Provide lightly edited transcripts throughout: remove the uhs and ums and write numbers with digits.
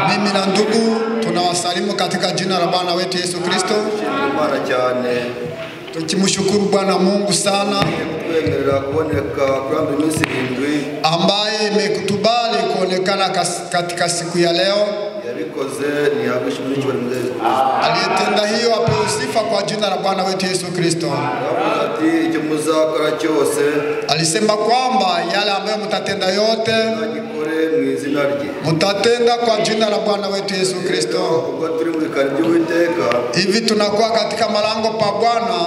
Mimi na ndugu tunawasalimu katika jina la Bwana wetu Yesu Kristo. Tukimshukuru Bwana Mungu sana ambaye imekutubali kuonekana katika siku ya leo. Aliyetenda hiyo apewe sifa kwa jina la Bwana wetu Yesu Kristo. Alisema kwamba yale ambayo mtatenda yote mutatenda kwa jina la Bwana wetu Yesu Kristo. Hivi tunakuwa katika malango pa Bwana.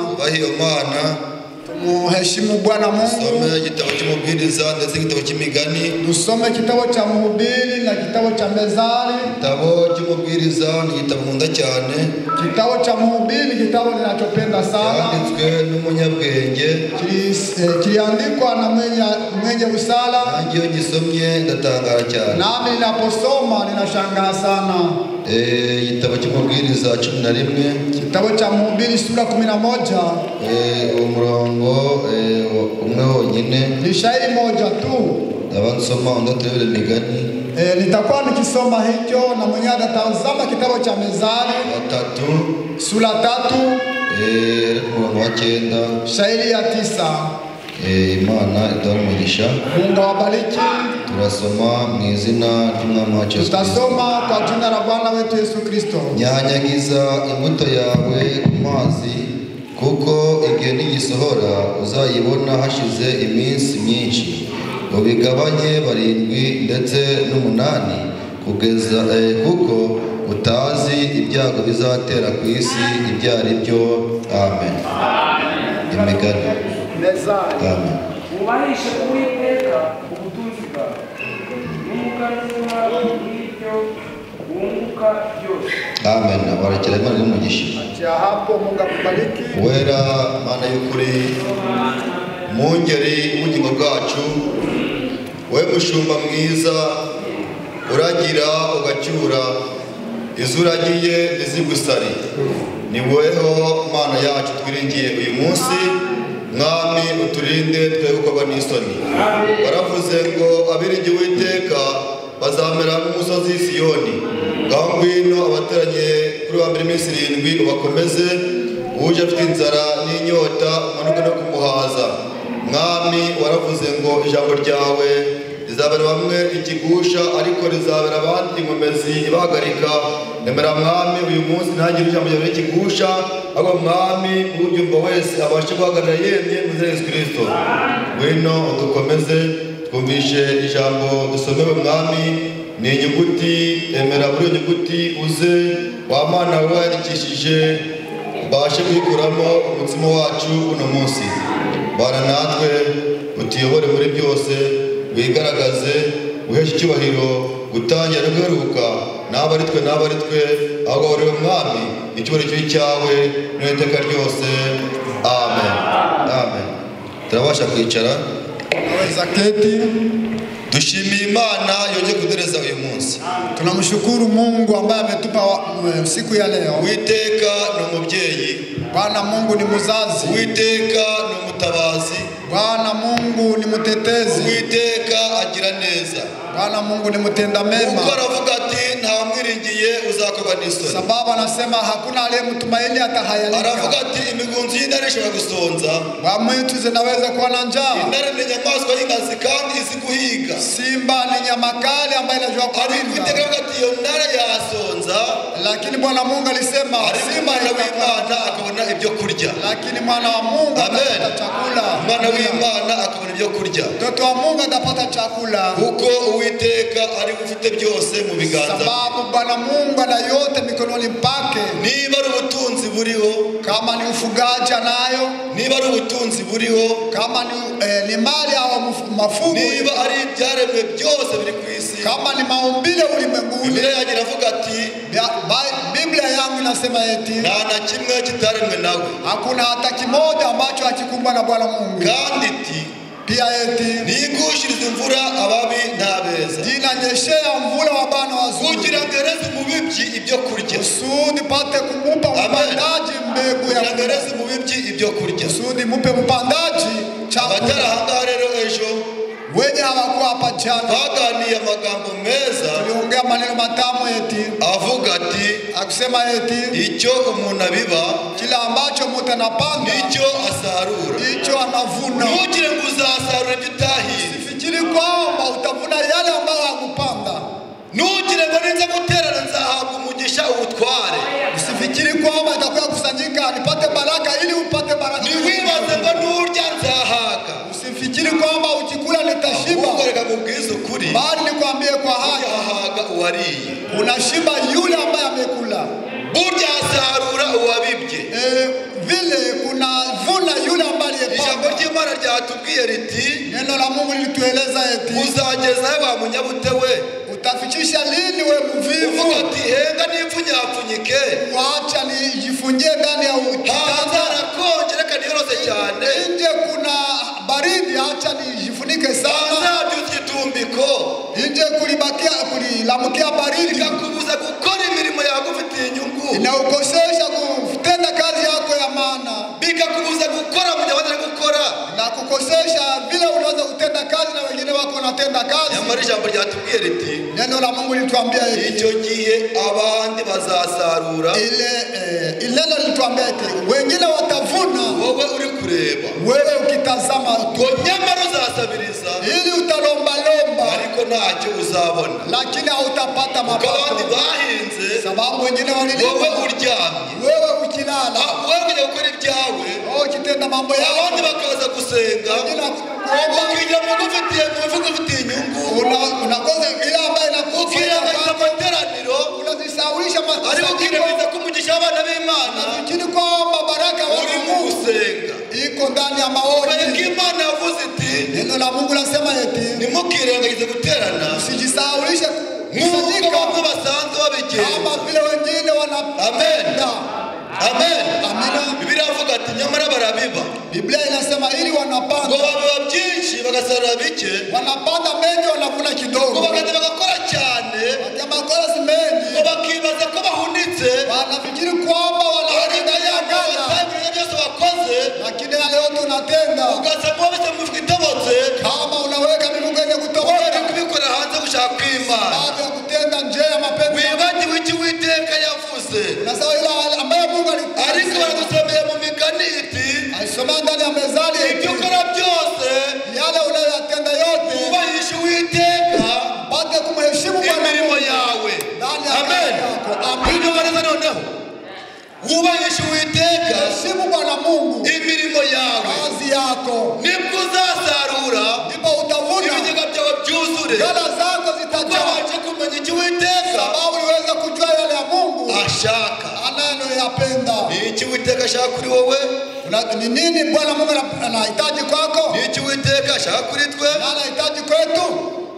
Muheshimu Bwana Mungu. Tusome kitabu cha Mhubiri na kitabu cha Mezali. Kitabu cha Mhubiri kitabu ninachopenda sana. Kiliandikwa na mwenye busara. Nami ninaposoma ninashangaa sana. Kitabu cha Mhubiri sura 11 umurongo umwe wonyine ni shairi moja tu. Abansoma ondotrebe migani. Nitakuwa nikisoma hicho na mwenye atatazama kitabu cha Mezali sura 3 umurongo wa 9 shairi ya 9. Imana idamugisha. Mungu awabariki. Turasoma mu izina ry'Umwami wacu. Tutasoma kwa jina la Bwana wetu Yesu Kristo. Nyanyagiza imbuto yawe ku mazi, kuko igihe nigisohora uzayibona hashize iminsi myinshi. Ubigabanye 7 ndetse n'8 kugeza kuko utazi ibyago bizatera ku isi ibyari byo. Amen. Imigani. Amen. Ubahishe Uwiteka ubutunzi bwawe n'umuganura w'ibyo Amen. Warekera Imana n'umugisha. Hapo Mungu akubariki. Wera Mana y'ukuri mu ngeri ubugingo bwacu, we mushumba mwiza uragira ugacyura izuragiye ntizigusare. Ni weho Mana yacu twiringiye uyu munsi, mwami uturinde twe gukorwa n'isoni. Baravuze ngo abiringiye Uwiteka bazamera nk'umusozi Siyoni. Ngaho ngwino abateranye kuri wa mbere iminsi 7 ubakomeze, uje afite inzara n'inyota umanuke no kumuhaza. Mwami waravuze ngo ijambo ryawe rizabera bamwe ikigusha ariko rizabera abandi inkomezi ibahagarika. Nemera Mwami uyu munsi ntagire ijambo ryawe ikigusha, ahubwo Mwami uryumva wese abashe guhagarara yemye mu izina rya Yesu Kristo. Ngwino udukomeze twumvishe ijambo dusomewe Mwami, ni inyuguti, emera buri nyuguti uze wa Mana wandikishije ubashe kwikuramo umutima wacu uno munsi. Bana natwe utuyobore muri byose, wigaragaze, uheshe icyubahiro gutangira no guheruka, n'aba ari twe ahubwo wowe Mwami icyubahiro kibi cyawe n'iteka ryose. Amen. Amen. Turabasha kwicara. Aweza keti. Dushimiye Imana yongeye kudereza uyu munsi. Tunamshukuru Mungu ambaye ametupa siku ya leo. Uwiteka ni umubyeyi. Bwana Mungu ni mzazi. Uwiteka ni umutabazi. Bwana Mungu ni mtetezi. Uwiteka agira neza. Bwana Mungu ni mtenda mema. Uko aravuga ati nta mwiringiye uzakorwa n'isoni. Sababu anasema hakuna aliyemtumaini atahayalika. Aravuga ati imigunzu y'intare ishobora gusonza. Wamwitu zinaweza kuwa na njaa. Intare ni inyamaswa y'inkazi kandi izi guhiga. Simba ni nyama kali ambayo inajua kuwinda. Uwiteka aravuga ati iyo ntare yasonza, lakini Bwana Mungu alisema simba w'Imana akabona ibyo kurya. Lakini mwana wa Mungu atapata chakula. Mwana w'Imana akabona ibyo kurya. Mtoto wa Mungu atapata chakula. Kuko Uwiteka ari ufite byose mu biganza. Sababu Bwana Mungu ana yote mikononi pake. Niba ari ubutunzi buriho, kama ni ufugaji nayo, niba ari ubutunzi buriho, kama ni mali au mafugo, niba ari ibyaremwe byose biri ku isi, kama ni maumbile ulimwenguni. Biblia yagira avuga ati, Biblia yangu inasema eti nta na kimwe kitaremwe nawe. Hakuna hata kimoja ambacho hakikumbwa na Bwana Mungu. Kandi iti pia eti nigushiriza imvura ababi ntabeza, dinanyeshea mvula wa bana wazuri, kugira ngo ereze umubibyi ibyo kurya, usudi pate kumupa mpandaji mbegu ya kugira ngo ereze umubibyi ibyo kurya, usudi mupe mpandaji chakula. Abatarahanga rero ejo wenye hawakuwa hapa jana baganiye amagambo meza, tuliongea maneno matamu eti avuga ati akusema eti icyo umuntu abiba, kila ambacho mtu anapanda nicyo asarura, nicyo anavuna. Ntugire ngo uzasarura ibyo utahinze, usifikiri kwamba utavuna yale ambayo hakupanda. Ntugire ngo ninza guterana nzahabwa umugisha ubutware, usifikiri kwamba itakuwa kusanyika nipate baraka ili upate baraka. Ntiwibaze ngo nurya nzahaga, usifikiri kwamba ukikula nitashiba. Reka mubwize ukuri, bali nikwambie kwa haki, yahaga uwariye, unashiba yule ambaye amekula. Burya asarura uwabibye, vile kunavuna yule ambaye aliyepanda. Ijambo ry'Imana ryatubwiye riti, neno la Mungu lilitueleza eti uzageza wa munyabute we, utafikisha lini we mvivu? Uvuga ati henga nipfunyapfunyike, wacha nijifungie ndani ya hanze harakonje reka niyorose cyane, nje kuna baridi acha nijifunike sana, hanze by'igitumbiko, nje kulilamukia baridi, ikakubuza gukora imirimo yagufitiye inyungu, inaukosesha kutenda kazi yako ya maana, bikakubuza gukora mu byo gukora, na kukosesha vile unaweza kutenda kazi na wengine wako wanatenda kazi. Nyamara ijambo ryatubwiye riti, neno la Mungu lituambia eti icyo gihe abandi bazasarura, ile neno lituambia eti wengine watavuna, wowe uri kureba, wewe ukitazama tu, nyamara uzasabiriza ili utalomba lomba, ariko ntacyo uzabona, lakini hautapata mapato. Abandi bahinze, sababu wengine walilima, wowe uryamye, wewe ukilala, wewe kujya gukora ibyawe, ukitenda mambo yako, abandi bakaza gusenga, ukigira mu gufitiye inyungu, unakoza ile ambayo ukira mu materaniro, unazisaulisha ari ukiremeza kumugisha abana b'Imana, lakini kwamba baraka uri mu gusenga iko ndani ya maombi. Imana yavuze iti, neno la Mungu lasema eti ntimukirengagize guterana, usijisaulishe nk'uko bamwe basanzwe nyamara barabiba. Biblia inasema ili Ngo wanapanda babiba byinshi bagasarura bike. wanapanda mengi wanavuna Ngo kidogo. bagenda bagakora cyane. Jamaa kola si mengi. Ngo bakibaza ko bahunitse. Wanafikiri kwamba wanaenda yagana. Byose wakoze. Lakini leo tunatenda. Ugasema wese mufuka itobotse. Kama unaweka mifuko yenye kutoboka kubikora hanze gushaka kw'Imana. baada ya kutenda nje ya mapenzi. Wibagiwe iki Uwiteka yavuze. Na sawa ile ambaye Mungu Ariko baradusomeye mu migani iti. alisoma ndani ya mezali Ibyo ukora byose. yale unayoyatenda yote Ubahishe Uwiteka. pate kumheshimu Bwana Imirimo yawe. ndani ya Amen. kazi yako. Amen. Ibyo bareza noneho. Ubahishe Uwiteka. Heshimu Bwana Mungu Imirimo yawe. kazi yako Nibwo uzasarura. ndipo utavuna Ibigega byawe byuzure. ghala zako zitajaa Waje kumenya icyo Uwiteka sababu uweza kujua yale ya Mungu ashaka. anayoyapenda. Iki Uwiteka ashaka kuri wowe. Ni nini Bwana Mungu anahitaji kwako? Iki Uwiteka ashaka kuri twe. Na anahitaji kwetu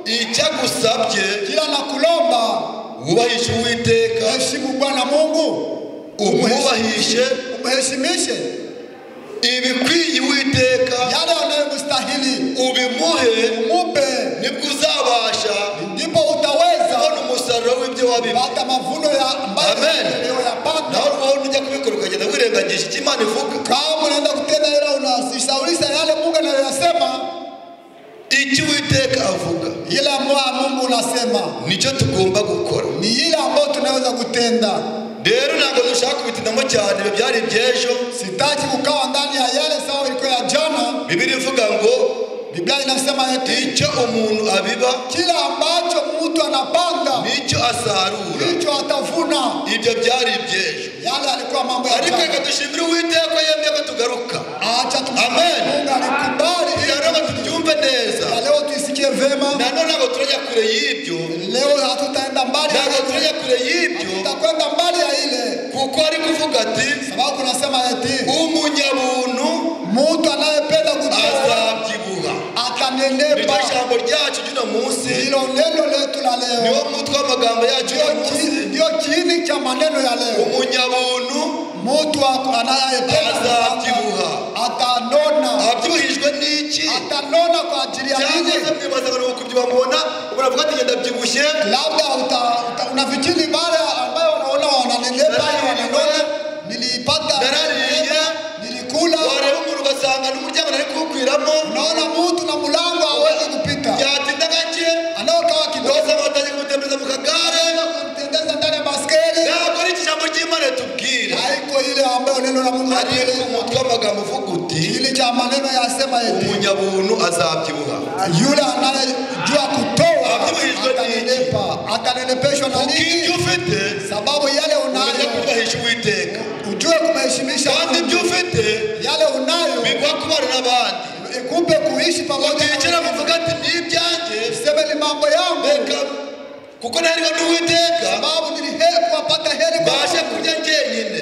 Icyagusabye kila na kulomba wubahishe Uwiteka. heshimu Bwana Mungu, Umwubahishe. umheshimishe Ibikwiye Uwiteka yale anayomstahili ubimuhe. umupe, Nibwo uzabasha ndipo utaweza kubona umusaruro w'ibyo wabiba. kupata mavuno ya ambayo Amen. uliyoyapanda. Naho wowe ujya kubikora ukagenda wirengagije icyo Imana ivuga. Kama unaenda kutenda ile unasisaulisha yale Mungu anayoyasema, Icyo Uwiteka avuga ile ambayo Mungu unasema nicyo tugomba gukora. ni ile ambayo tunaweza kutenda. Rero ntabwo dushaka kubitindamo cyane, ibyo byari iby'ejo. Sitaki kukawa ndani ya yale sawa ilikuwa ya jana. Biblia ivuga ngo Biblia inasema eti icyo umuntu abiba kila ambacho mtu anapanda nicyo asarura. hicho atavuna. Ibyo byari iby'ejo. Yale alikuwa mambo ya Ariko jana. reka dushimire Uwiteka ko yemeye ko tugaruka. Acha tumshukuru Amen. Mungu alikubali Rero tubyumve neza. ya leo tuisikie vema. Nanone ntabwo turajya kure y'ibyo. Leo hatutaenda mbali, Ntabwo turajya kure y'ibyo. tutakwenda mbali ya ile, Kuko ari kuvuga ati sababu kunasema eti umunyabuntu mtu anayependa kutoa azabyibuha. atanenepa. Niryo jambo ryacu ry'uno munsi. Hilo neno letu la leo Niwo mutwe w'amagambo yacu y'uno munsi. ndio kiini cha maneno ya leo. Umunyabuntu Mtu anayependa azabyibuha. atanona. Abyibuhijwe n'iki? Atanona kwa ajili ya Cyangwa nini? se mwibaza ngo ni ukubyibuha mubona uravuga ati ngenda byibushye. Labda unafikiri wale ambayo wanaona wananenepa wananona, nilipata Narariye. nilikula. Wareba umuntu ugasanga n'umuryango ntari kuwukwiramo. Unaona mtu na mlango hawezi kupita, Byatinda gake anaokawa kidogo ugasanga batangiye kumutembereza mu kagare. kumtendeza ndani ya baskeli. Ntabwo ari iki jambo ry'Imana tubwira. Haiko ile ambayo neno la Mungu Ariko anaeleza. umutwe w'amagambo uvuga uti Kile cha maneno yasema eti umunyabuntu azabyibuha. yule anayejua kutoa Abyibuhijwe atanenepa. Atanenepeshwa na Kuko nini? ibyo ufite Sababu yale ujya unayo kubahisha Uwiteka. ujue kumheshimisha Kandi Mungu. ibyo ufite Yale unayo bigwa kubana n'abandi. ikupe kuishi pamoja na Uticara wengine. muvuga ati ni ibyanjye. Sema ni mambo yangu, Reka kuko nahirwa n'Uwiteka sababu kuwapata heri kwa mbashe Mungu. kurya njyenyine.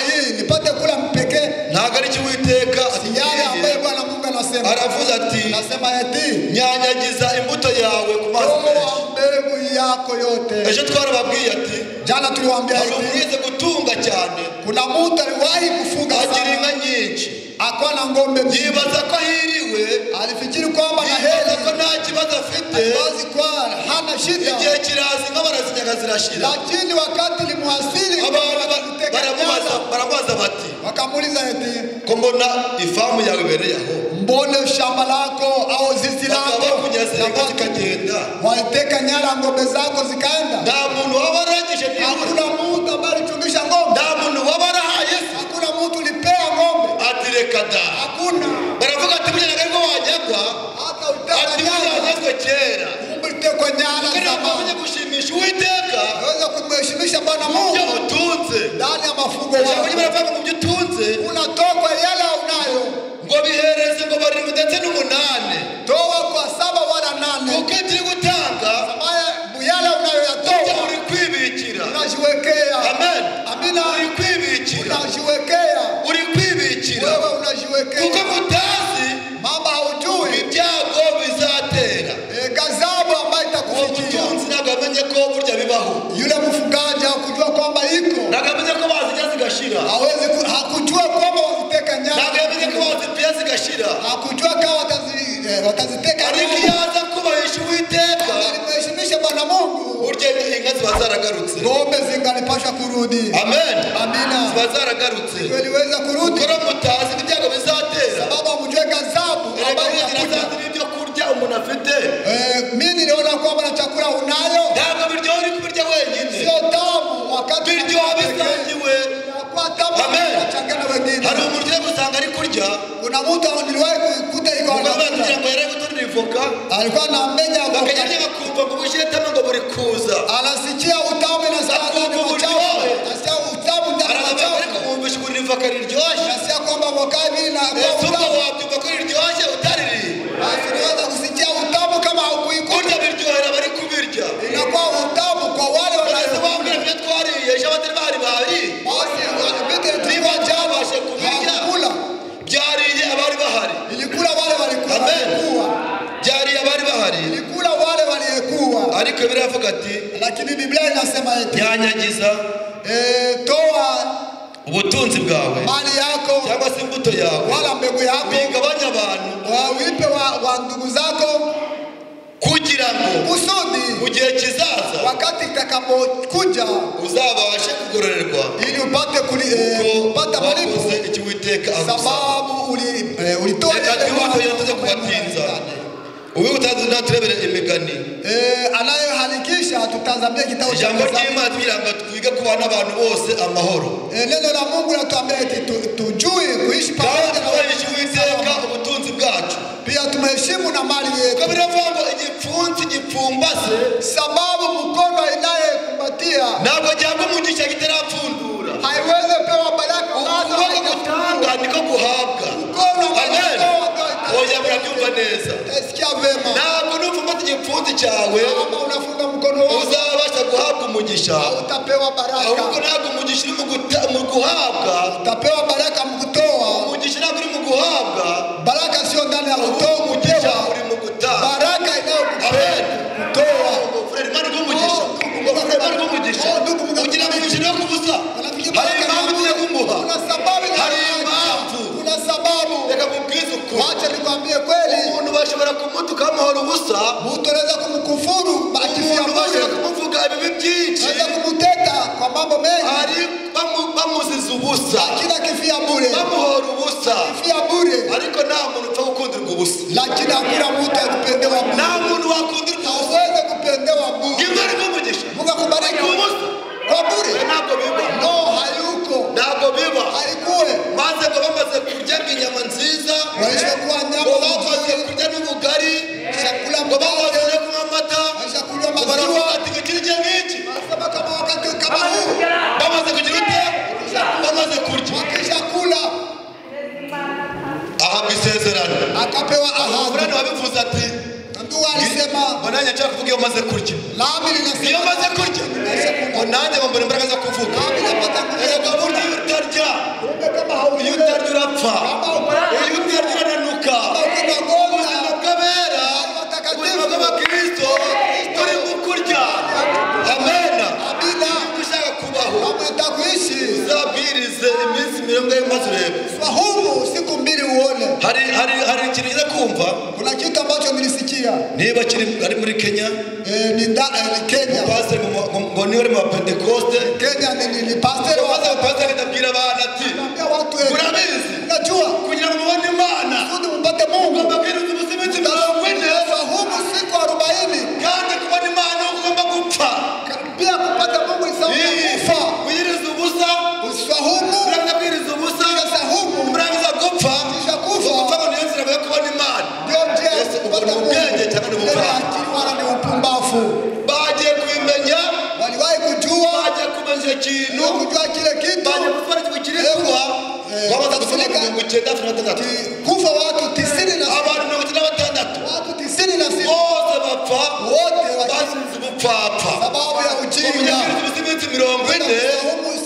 Hii nipate kula mpekee. Ntabwo ari cyo Uwiteka Yale ambayo atubwiye. Bwana Mungu anasema. Aravuze ati Anasema eti nyanyagiza imbuto yawe ku mazi menshi. toa mbegu yako yote. Ejo twarababwiye ati Jana tuliwaambia hari eti umwize gutunga cyane kuna mtu aliwahi kufuga agira sana, inka nyinshi. akawa na ng'ombe nyingi. Yibaza ko ahiriwe, Alifikiri kwamba na yibaza heri, ko nta kibazo afite. wazi kwa hana shida, Igihe kiraza inka barazinyaga zirashira. lakini wakati limuasili Abantu baramubaza bati wakamuuliza eti ko mbona ifamu yawe ibereye aho, mbone shamba lako au zizi bakaba lako bakunyaze inka zikagenda. waliteka nyara ng'ombe zako zikaenda. Nta muntu waba arangije nibura, Hakuna mtu ambaye alichungisha ng'ombe, nta muntu waba arahaye se. hakuna mtu ulipea ng'ombe, Ati reka da. hakuna. Baravuga ati burya ntabwo ariko wanyagwa. Hata utaka Ati nyara yanyazwe kera. ulitekwa nyara Kugira ngo zamani. amenye gushimisha Uwiteka Waweza kumheshimisha Bwana mu byo Mungu utunze. ndani ya mafungo Ijambo yako. ry'Imana rivuga ngo mu byo utunze Unatoka yale unayo, ngo bihereze ngo barindwi ndetse n'umunani. toa kwa 7 wala 8. Kuko ibyo uri gutanga Ambaye yale ujya unayoyatoa uri kwibikira. unajiwekea. Amen. Amina. Uri kwibikira. Unajiwekea. Uri kwibikira. Wewe Kuko unajiwekea. mutazi Mama haujui ibyago bizatera. gazabu ambayo itakufikia. Ubutunzi ntabwo amenye ko burya bibaho. Yule mfugaji hakujua kwamba iko, Ntabwo amenye ko bazijya zigashira. hakujua kwamba waziteka nyara. hakujua kama wataziteka ariko yaza kubahisha Uwiteka alimheshimisha Bwana Mungu burya inka ziba zaragarutse ng'ombe zingalipasha kurudi amen amina ziba zaragarutse waliweza kurudi kora mutazi ibyago bizatera baba mjue gazabu ambaye yazaza ibyo kurya umuntu afite mimi niliona kwamba na chakula unayo ntabwo biryo uri kubirya wenyine sio tamu wakati biryo bisangiwe kwa tamu changana wengine hari umuntu uje gusanga ari kurya kuna mtu niliwahi kukuta iko kugira ngo yere gutonera ivoka alikuwa anamenya bakajya bakumva ngo bushetama ngo buri kuza anasikia utamu na saladi na machafu asikia utamu ndani ya machafu ariko umvisha buri ivoka riryoshye asikia kwamba voka hivi na utamu wabyumva ko riryoshye utariri unaweza kusikia utamu kama haukuikuta biryohera bari kubirya inakuwa utamu kwa wale wanasabambira byo twariye ejo batari bahari basi vitu tulikuwa cyabashe kubirya kula byariye abari bahari ilikula wale walikuwa byariye abari bahari ilikula wale waliyekuwa ariko biravuga ati lakini Biblia inasema eti yanyagiza toa ubutunzi bwawe mali yako cyangwa se imbuto yawe wala mbegu yako bigabanya abantu wawipe wa ndugu zako kugira ngo kusudi mu gihe kizaza wakati itakapokuja uzabashe kugororerwa ili upate kupata malipo icyo Uwiteka sababu ulitoa ile kubatinza uwe utazaturebere imigani anayehalikisha tutazamia kitabu cha jambo cy'Imana twiranga twiga kubana abantu bose amahoro neno la Mungu natuambia tujue kuishi pamoja na Uwiteka ubutunzi bwacu pia tumeheshimu na mali yetu kabira vango igipfunzi gipfumbase sababu mkono inayekumbatia ntabwo cyangwa umugisha gitarapfundura haiweze pewa baraka nazo gutanga niko guhabwa amen oya murabyumva neza sikia vema ntabwo nufumba igipfunzi cyawe kama unafunga mkono wako uzabasha guhabwa umugisha utapewa baraka ahubwo ntabwo umugisha uri mu guhabwa utapewa baraka mu kutoa umugisha ntabwo uri mu guhabwa baraka sio ndani ya kutoa umugisha uri mu gutanga baraka inayokutoa Imana iguha umugisha kugira ngo umugisha no kubuza hari impamvu tugiye kumuha kuna sababu reka mubwize ukuri wacha nikwambie kweli umuntu bashobora kumutuka amuhora ubusa mtu anaweza kumkufuru umuntu bashobora kumuvuga ibibi byinshi anaweza kumuteta kwa mambo mengi ari bamuziza ubusa kila kifia bure bamuhora ubusa kifia bure ariko nta muntu upfa gukundirwa ubusa lakini hakuna mtu akupendewa bure nta muntu wakundirwa ubusa hauwezi kupendewa bure Imana iguha Mungu akubariki ubusa kwa bure ntabwo biba no hayuko ntabwo biba haikuwe maze ngo bamaze kurya inyama nziza walishakuwa nyama ngo bamaze kurya n'ubugari chakula ngo bamaze kunywa amata walishakunywa baravuga maziwa ati ikirya nk'iki nasema kama wakati kama huu bamaze kugira ute bamaze kurya wakishakula ahabwa isezerano akapewa ahadi Abrahamu wabivuze ati ndugu alisema nanjye nshaka kuvuga iyo maze kurya nami ninasema iyo maze kurya ngo nanjye mbona imbaraga zo kuvuga nami napata erega burya iyo utarya kama iyo utarya urapfa iyo utarya uranuka ubuzima bw'abera ubuzima bw'abakristo turi mu kurya amena ushaka kubaho kuishi uzabwirize iminsi mirongo ine maze urebe fahumu siku mbili uone hari ikintu ngiye kumva kuna kitu ambacho nilisikia niba ari muri Kenya ni Kenya pastor ngo niwe mu Pentecoste Kenya ni pastor wa pastor ndabwira abantu ati watu murabizi najua kugira ngo mubone Imana kusudi mpate Mungu babwiriza ubusiminsi mirongo ine fahumu siku 40 kandi kubona Imana ugomba gupfa pia kupata Mungu ni sawa na kufa wiriza ubusa usifahumu urabwiriza ubusa usahumu urabiza gupfa kisha kufa gupfa ngo niyo nzira yo kubona Imana ndio njia ya kupata Mungu ubwenge cyangwa ni ubupfapfa akili wala ni upumbavu bagiye kubimenya waliwahi kujua bagiye kumenya ikintu kujua kile kitu bagiye gukora ikintu kiri kuba bamaze gusoma mirongo icyenda na gatandatu kufa watu 96 abantu mirongo icyenda na batandatu watu 96 bose bapfa wote bazize ubupfapfa sababu ya ujinga iminsi mirongo ine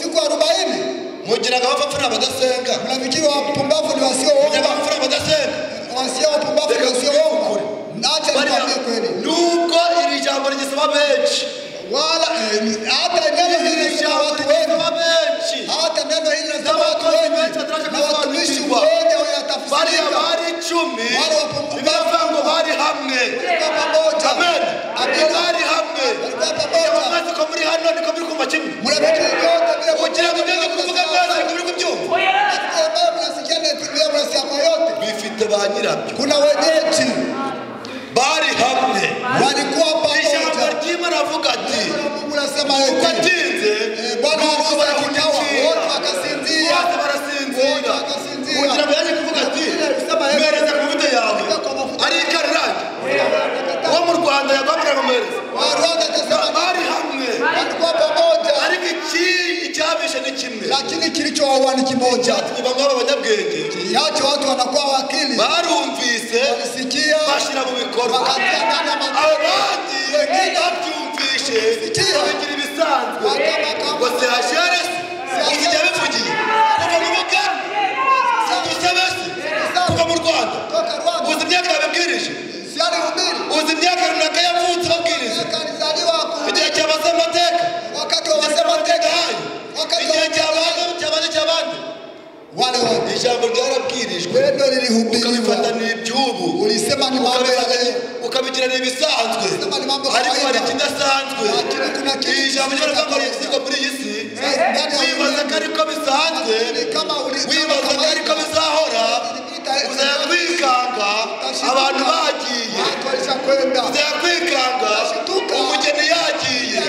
siku 40 mugira ngo abapfapfa ni abadasenga mnafikiri wapumbavu ni wasioomba mugira ngo abapfapfa ni abadasenga wasio wapumbavu ni wasioomba acha nikwambie kweli nubwo iri jambo rigisaba benshi wala hata neno hili linasema watu wengi hata neno hili linasema watu wengi na watumishi wengi bari wanatafsiri abaricho icumi bivuga ngo bari hamwe. Amen. Bari hamwe. Amaze ko muri hano niko muri kumva kimwe. Ugira ngo ngende kuvuga neza ngo muri kubyumva. Bifite ba nyirabyo. Kuna wenyeji bari hamwe. Walikuwa pamoja. Ijambo ry'Imana avuga ati Mungu anasema yote. Ukatinze Bwana Yesu akitawa wote wakasinzia. Kugira ngo yaje kuvuga ati mwereza ku mute yawe ari ikarurage wo mu Rwanda yagomera mumereza bari hamwe walikuwa pamoja, ariko icyabishe ni kimwe, lakini kilichowaua ni kimoja. Bangaba abanyabwenge Yacho watu wanakuwa wakili, barumvise walisikia bashira mu bikorwa, abandi babyumvishe babigira ibisanzwe ngo se hasheres ikijya bivugiye kuva mu Buganda dusabese kuva mu Rwanda. Uzi imyaka yabibwirije, uzi imyaka runaka yavutse babwiriza, igihe cyabaze amateka, igihe cyabandi wale wote ijambo ryarabwirijwe neno lilihubiriwa, ukabifata n'ibyubu, ulisema ni mambo ya leo, ukabigira n'ibisanzwe, ariko hari ikidasanzwe. Ijambo ry'Imana rivuga muri iyi si, wibaza ko ariko bisanzwe, wibaza ko ariko bizahora, uzaya kwikanga abantu bagiye, uzaya kwikanga umugeni yagiye,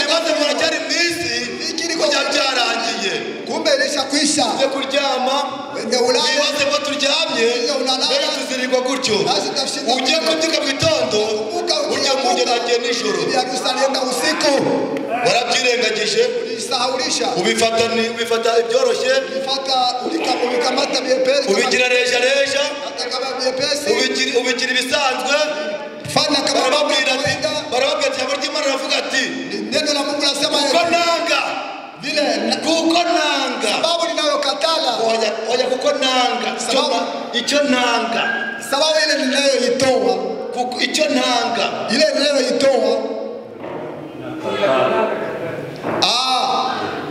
ibibazo biracyari mu isi kujya byarangiye, kumbe ilisha ujye kuryama wibaze ko turyamye rero tuzirirwa gutyo, ujye kubyuka mu gitondo ujya mu ngendo agiye nijoro, warabyirengagije ubifata ibyoroshye, ubigira reja ubigira ibisanzwe. Barababwira ati ijambo ry'Imana riravuga ati kuko nanga sababu ninayokatala, oya kuko nanga icyo nanga, sababu ile ninayoitoa, kuko icyo nanga ile ninayoitoa,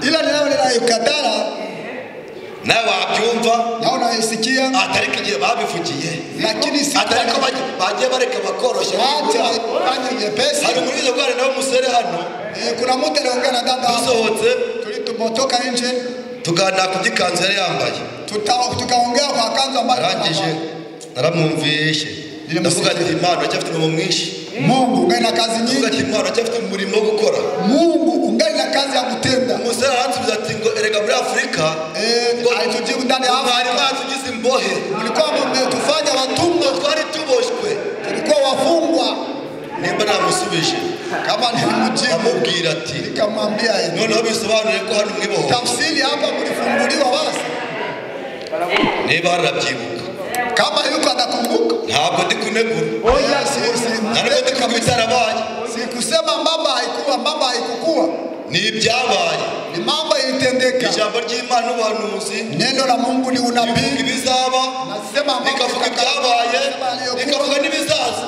ile ninayokatala nawe wabyumva, na unaisikia, atari kigiye babivugiye, lakini si atari ko bagiye bareka bakoroshya. fanya nyepesi. Hari muri izo bwana nawe musere hano, kuna mtu aliongea na dada dusohotse tulipotoka nje, tuganira ku gikanzu yari yambaye, tukaongea kwa kanzu ambayo arangije naramwumvishe, ndavuga ati Imana uracyafite umurimo mwinshi, Mungu ungali na kazi nyingi, ndavuga ati Imana uracyafite umurimo wo gukora, Mungu ungali na kazi ya kutenda. Umusore aransubiza ati ngo erega muri Afrika alitujibu ndani ya Afrika batugize imbohe, mlikuwa mmetufanya watumwa, twari tuboshwe, tulikuwa wafungwa. nimba namusubije Kama nilimjibu amubwira ati nikamwambia noneho bisobanure ko hano mwiboho, tafsiri hapa mlifunguliwa basi. niba harabyibuka kama yuko anakumbuka, ntabwo ndi kunegura, ntabwo ndi kuvuga bitarabaye, sikusema mambo haikukuwa, ni ibyabaye, ni mambo ilitendeka. Ijambo ry'Imana ubuhanuzi, neno la Mungu ni unabii, ibizaba nikavuga ibyabaye, nikavuga n'ibizaza.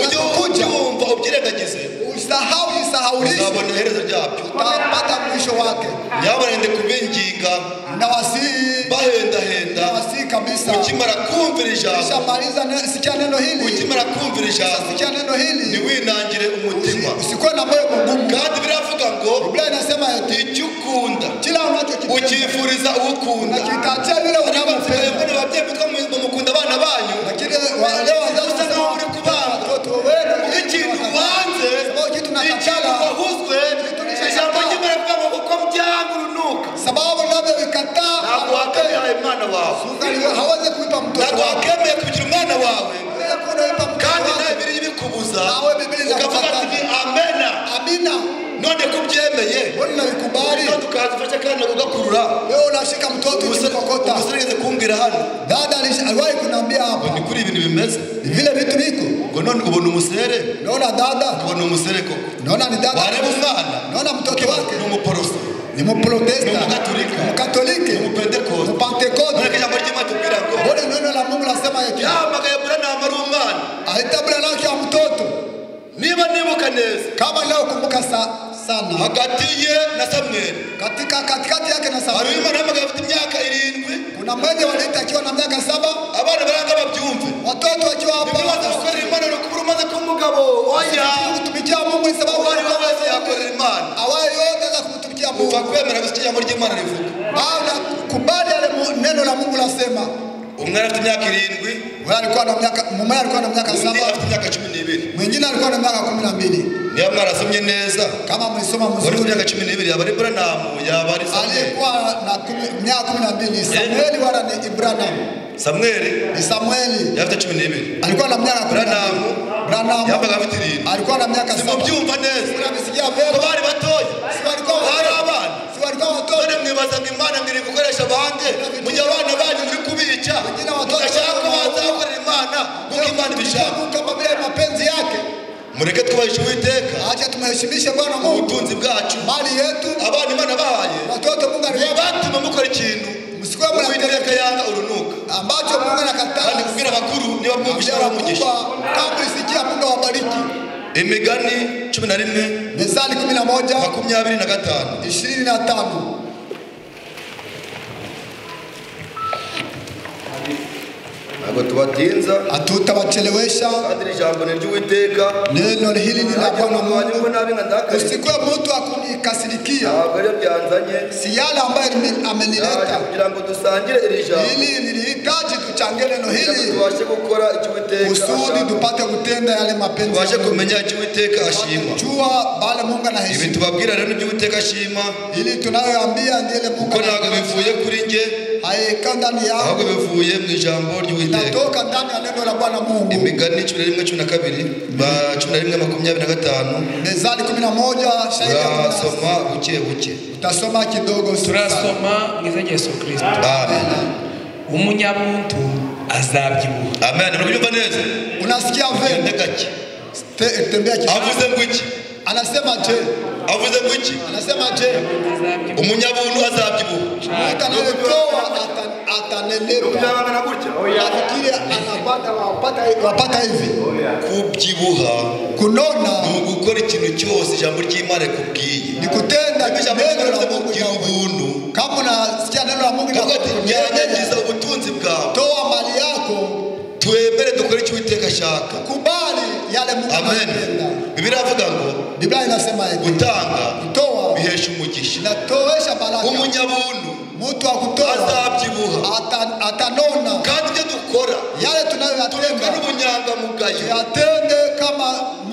Ujye ubyumva ubyirengagize, usahaulishe, uzabona iherezo ryabyo, utapata mwisho wake. nyabarende kubinginga bahenda kabisa, ukimara kumvira ijambo, sikia neno hili, ukimara kumvira ijambo, sikia neno hili, niwinangire umutima, usikuwe na moyo mgumu. kandi biravuga ngo Biblia inasema icyo ukunda kila unachokipenda ukifuriza uwukunda, ukitatia vile unavyopenda. Ababyeyi bitwa mukunda abana banyu, Lakini leo wazazi usa naho uri kubanga watoto wenu ikintu wanze, ikintu wahuzwe, ijambo ry'Imana rivuga ngo kuko byanga urunuka, sababu navyo vikataa, ntabwo wakemeye umwana wawe, hawezi kuipa mtoto ntabwo wake, wakemeye kugira umwana wawe, kandi nawe biri bikubuza ukavuga ati ni amena, amina. none kubyemeye Wewe unabikubali, tukazifasha kandi ugakurura. wewe unashika mtoto ukikokota. Umusore kumbwira hano, Dada aliwahi kuniambia hapa, ni kuri ibintu bimeze vile vitu biko, ngo none ubona umusere, naona dada, ubona umusere koko, naona ni dada, wareba umwana, naona mtoto wake ni umuporoso, ni mprotesta, ni mkatoliki, ni umupentekoste, mpentekoste. none ijambo ry'Imana tubwira ngo Bora neno la Mungu lasema eti yamagaye Branham ari umwana, alitabula lake ya mtoto. niba nibuka neza, Kama leo kumbuka sana, hagati ye na Samueli, katikati yake na hari Samueli, umwana w'amagabo afite imyaka 7, kuna mmoja wanaita akiwa na miaka 7, abana baranga Mungu. Ufakwemera gusikia jambo ry'Imana rivuga. Baada kubali yale neno la Mungu lasema. Umwana afite imyaka 7. Wala alikuwa na miaka, mmoja alikuwa na miaka 7. Afite imyaka 12. Mwingine alikuwa na miaka 12. Niyo mwarasomye neza. Kama mlisoma mzuri. Wale miaka 12 yabari Branham, yabari Samuel. Alikuwa na miaka 12. Samueli wala ni Branham. Samueli. Samueli. Yafite 12. Alikuwa na miaka 12. Branham. Yabaga afite 7. Alikuwa na miaka 7. Simubyumva neza. Unabisikia vema. Bari batoya. Si walikuwa bari abana. Si walikuwa watoto. None mwibaza ngo Imana ngiri gukoresha bande. Mujya abana banyu muri kubica. Ashaka bazakorera Imana kuko Imana ibishaka. Kama vile mapenzi yake. Mureke twubahirize Uwiteka. Acha tumheshimishe Bwana Mungu. Ubutunzi bwacu. Mali yetu. Abana Imana bahaye. Watoto Mungu aliwapa. Batuma mukora ikintu. Msikuwe Uwiteka yanga urunuka. Ambacho Mungu anakataa. Kandi kubwira abakuru niba mwumvisha baramugisha. Kama isikia Mungu awabariki. Imigani 11. Methali 11. 25. 25. Abo tubatinza atutabachelewesha kandi ijambo ni ry'Uwiteka. Neno hili ni la Bwana Mungu. Nabi ngandaka Usikuwe mtu akunikasirikia. Abagore byanzanye Si yale ambayo amenileta. kugira ngo dusangire iri jambo. Hili nilihitaji tuchangie neno hili. Tubashe gukora icyo Uwiteka Usudi tupate kutenda yale mapenzi. tubashe kumenya icyo Uwiteka ashima. Jua bale Mungu Ibi anaheshimu. tubabwira rero ibyo Uwiteka ashima. Hili tunayoambia ndiye Mungu. Kuko ntabwo bivuye kuri nge. Haika ndani yao. Ahubwo bivuye mu ijambo ry'Uwiteka. Natoka ndani ya neno la Bwana Mungu. Imigani 11:12 ba 11:25. Methali 11 shairi ya Soma buke buke. utasoma kidogo. Turasoma mu izina rya Yesu Kristo. Amen. Umunyabuntu azabyibuha. Amen. Unabyumva neza? Unasikia vema? Ndegaki. Tembea kidogo. Avuze ngo iki? Anasema je? Avuze ngo iki? Anasema je? Umunyabuntu azabyibuha. Mtu anayetoa atanelewa. Ubyangana gutya. Afikiri anapata wapata hivi. Kubyibuha Kunona ni ugukora ikintu cyose ijambo ry'Imana rikubwiye. ni kutenda neno la Mungu kugira ubuntu. Kama unasikia neno la Mungu Nyanyagiza ubutunzi bwawe. toa mali yako. Twemere dukore icyo Uwiteka ashaka. Kubali yale Mungu anapenda. Biblia ivuga ngo Biblia inasema gutanga toa bihesha umugisha. inatoesha baraka. Umunyabuntu Mtu wa kutoa azabyibuha. atanona. Kandi ibyo dukora Yale tunayoyatenda n'ubunyangamugayo. yatende kama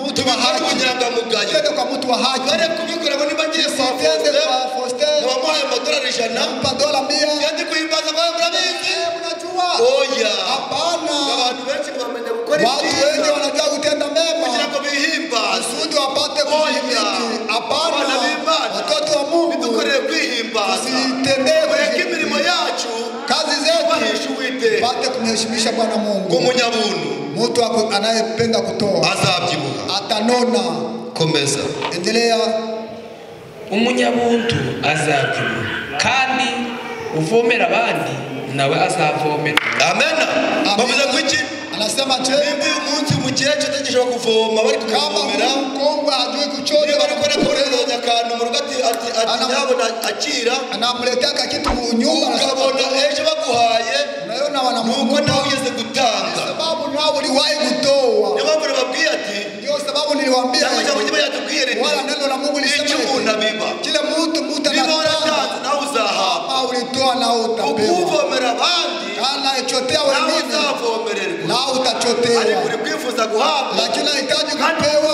mtu wa haki. Ubunyangamugayo. Tende kwa mtu wa haki. Bare kubikora ngo niba ngiye kwa Tende kwa Faustin. wamuhaye amadolari 100. Mpa dola 100. Kandi kuhimbaza kwa murabizi. Unajua? Oya. Hapana. Abantu benshi bamenya gukora Watu wengi wanajua kutenda mema. kugira ngo bihimbaze. Kusudi wapate kuhimidi. Hapana. Abana b'Imana. Watoto wa Mungu. Bidukoreye kwihimbaza. Tusitendee Kureka imirimo yacu. kazi zetu. Bahisha Uwiteka. Pate kumheshimisha Bwana Mungu. Umunyabuntu Mtu anayependa kutoa azabyibuha. atanona. Komeza. Endelea. Umunyabuntu azabyibuha kandi uvomera abandi nawe azavomera. Amen. Bavuze ngo iki? Anasema je, Nimba uyu munsi umukecuru atagishobora kuvoma bari kama kumuvomera. mkongwe hajui kuchota, Niba ariko nakoreza akantu mu rugo ati nyabona akira. anamletaka kitu nyumba na Ukabona ejo baguhaye unaona nuko wanamungu nawe ugeze gutanga. sababu nao uliwahi kutoa. Niyo mpamvu nababwiye ati Ndio sababu niliwaambia cyangwa ijambo ry'Imana yatubwiye riti wala neno la Mungu lisema icyo umuntu abiba kile mtu niba waratanze nawe uzahabwa. kama ulitoa nao utapewa, Ukuvomera abandi kana ichotea nawe wengine uzavomererwa. nao utachotewa, Ariko uri kwifuza guhabwa lakini unahitaji kupewa.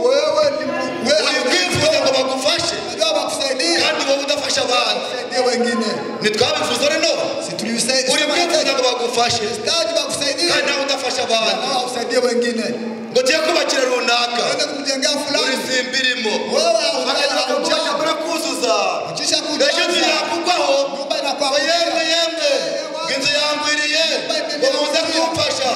Wewe ni uri kwifuza ngo bagufashe unajua wakusaidia kandi wowe udafasha abandi. kusaidia wengine, Ntitwabivuze rero si tuliusaidia uri kwifuza ngo bagufashe unahitaji wakusaidia kandi nawe udafasha abandi. nao wakusaidia wengine, ngo tuye kubakira runaka wende kumjengea uri fulani simbirimo wewe bakajya bakagufasha kukuzuza ukisha ejo kujaza tuyakugwaho nyumba inakuwa ngo yemwe yemwe ngo inzu yangwiriye ngo muze kumfasha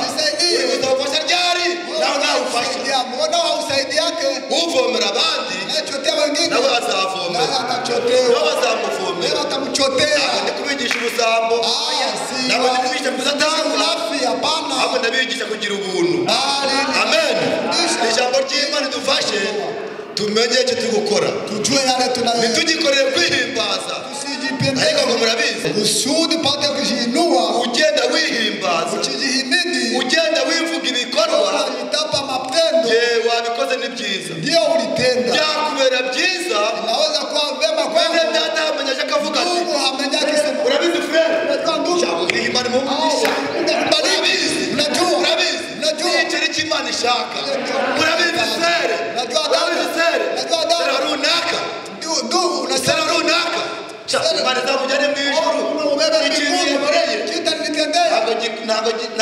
uri kuzabafasha ryari nawe nawufasha. mbona wausaidiake uvomera abandi nachotea wengine nawe azavomera nawe atachotewa, nawe azamuvomera. wewe utamchotea. Ntabwo ndi kubigisha ubusambo, ntabwo ndi kubigisha kuzatanga, ulafi, hapana, ahubwo ndabigisha kugira ubuntu. bali Amen. Ijambo ry'Imana ridufashe tumenye icyo turi gukora, tujue yale tunayo, ntitugikorere kwihimbaza. tusijipende Ariko ngo murabizi kusudi pate kujiinua, ugenda wihimbaza, ukijihimidi, ugenda wivuga ibikorwa unajitapa matendo, wabikoze ni byiza, ndio ulitenda, byakubera byiza inaweza kuwa vema kwako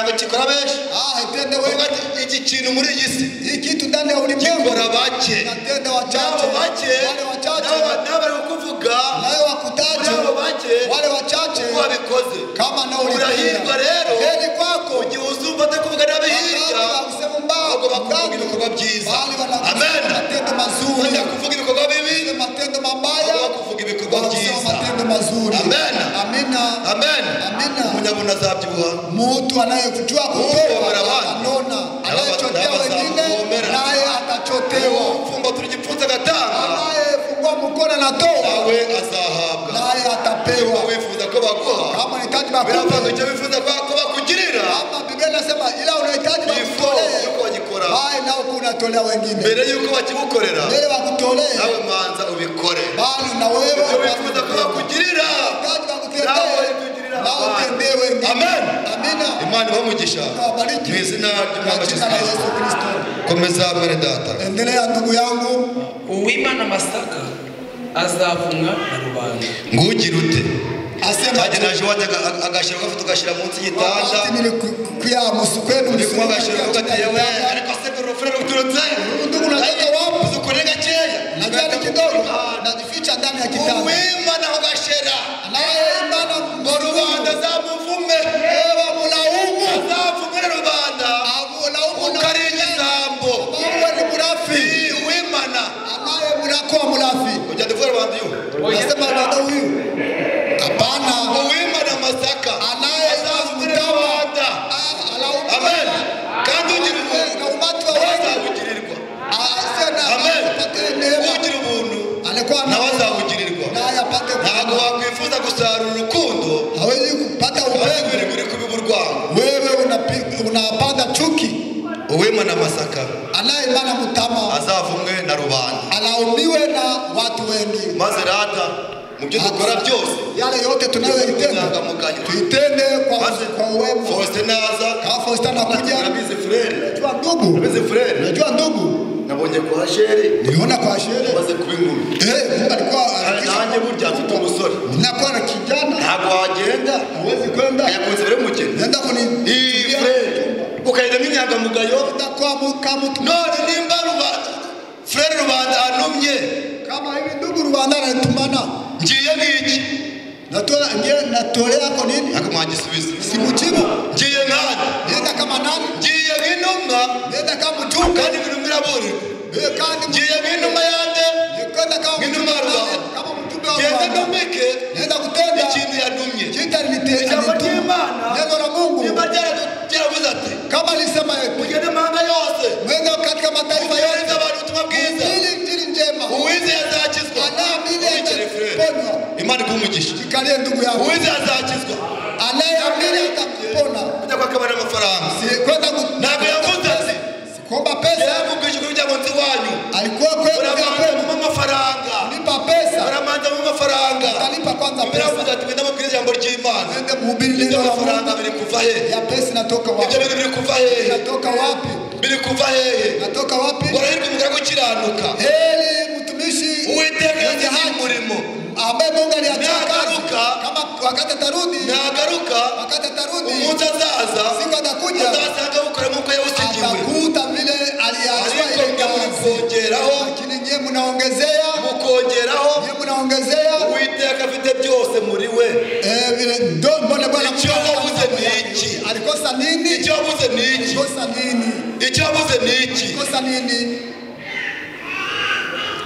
ntabwo kikora benshi itende wengi. iki kintu muri iyi si Hii kitu ndani ya ulimwengu gikora bake inatenda wachache. nabo bake Wale wachache nabo bari kuvuga nayo wakutaje. nabo bake Wale wachache uko wabikoze kama na ulipenda. urahirwa rero Heri kwako. ugiye uzumva atakuvuga n'abihirya Usema mbao ahubwo bakuvuga ibikorwa byiza. bali wanakusema Amen. matendo mazuri. bajya kuvuga ibikorwa bibi Matendo mabaya ahubwo bakuvuga ibikorwa wanasema byiza. matendo mazuri. Amen. Amina. Amen. Amina. umunyabuna azabyibuha Mtu anayekujua kutoa atanona, anayechotea wengine naye atachotewa. mfumba turi gipfunza agatanga Anayefungua mkono anatoa nawe azahabwa. naye atapewa. wifuza ko baguha Kama unahitaji biravuga makupe, icyo wifuza ko bakugirira kama Biblia inasema ila unahitaji before makutolee, yuko bagikora bali nao kunatolea wengine. mbere yuko bakigukorera Mbele wakutolee, nawe manza ubikore. bali na wewe Ibyo wifuza ko bakugirira unahitaji nawe wakutendee, tugirira nao utendee wengine. Amen. Amina. Imana ibamugisha Wabariki mu izina ry'umwami kwa jina la Yesu Yesu Kristo. komeza mwene data. Endelea ndugu yangu. uwimana amasaka azavumwa na rubanda. ngugira ute Asema cyane naje wajya agashyira gafite ugashyira munsi y'igitanda wakati nilikuya musukwenu uri kumwe agashyira ugati yewe ariko se urufurere uturutse ndugu unatoka wapi? uzukore gakeya Najani kidogo najificha ndani ya kitanda. uwimana ugashera Naye imana ngo rubanda zamuvume ewa mulaumu azavumire rubanda mulaumu na ukarinda ijambo wewe ni murafi. uwimana Anaye murakuwa murafi. ujya ndivura rubanda yu Nasema bado huyu. Hapana. uwimana amasaka Anaye azavumire rubanda. alaumu. Amen. kandi ugira ubuntu Na umati wa watu. azabugirirwa. Asena Amen. apate neema. ugira ubuntu Alikuwa nawe azabugirirwa. naye apate ntabwo wakwifuza gusarura urukundo hawezi kupata upendo. uri kubiba urwango. Wewe unapanda chuki. uwimana amasaka Anaye imana mutama azavumwe na rubanda. alaumiwe na watu wengi. maze rata mu byo dukora byose Yale yote tunayoitenda tuitende kwa uwema. Faustin naza Kama Faustin anakuja, urabizi frere unajua ndugu, urabizi frere unajua ndugu, nabonye kwa sheri niliona kwa sherehe maze kuba inkuru Mungu alikuwa nanjye burya mfite umusore ninakuwa na kijana ntabwo wagenda hawezi kwenda ayakunze bere mukene nenda iyi frere ukagenda n'inyangamugayo nenda kwa mtu none nimba rubanda frere rubanda anumye kama hivi ndugu Rwanda anatumana ngiye ngiki natolea kwa nini ariko mwagisubiza simujibu ngiye nkana nenda kama nani ngiye nk'intumwa nenda kama mjumbe kandi ibintu biraburira kandi ngiye nk'intumwa yande nenda kama nk'intumwa ya rubanda kama mjumbe wa ngende Rwanda numike nenda kutenda ikintu yanumye kita ijambo ry'Imana neno la Mungu niba ryaravuze ati kama alisema yetu mugende mahanga yose mwende katika mataifa yote muhereze abantu ubutumwa bwiza injili njema uwize yazakizwa anaamini atapona Imana ikumugisha kalie ndugu yangu uwize yazakizwa anayeamini atapona kujya kwakabana amafaranga si kwenda ntabwo yavuze ati kuomba pesa yamubwije kuri bya munsi wanyu alikuwa kwenda uramanza mu amafaranga kulipa pesa uramanza mu amafaranga atalipa kwanza biravuze pesa ati mwenda mubwire ijambo ry'Imana nende mhubiri ibyo neno la mafaranga Mungu biri kuva he ya pesa inatoka ibyo wapi bintu biri kuva hehe inatoka wapi biri kuva hehe inatoka wapi urahirwa umugaragu ukiranuka heri mtumishi uwiteka yagize umurimo ambaye Mungu aliachia Nagaruka. kama wakati atarudi nagaruka wakati atarudi umunsi azaza siku atakuja azasanga bukora nk'uko yawusigiwe atakuta vile aliachwa ariko ile mwe kazi mukongeraho lakini nyie mnaongezea mukongeraho mnaongezea uwiteka afite byose muri we vile ndo mbona Bwana icyo wabuze ni iki alikosa nini icyo wabuze ni iki alikosa nini icyo wabuze ni iki alikosa nini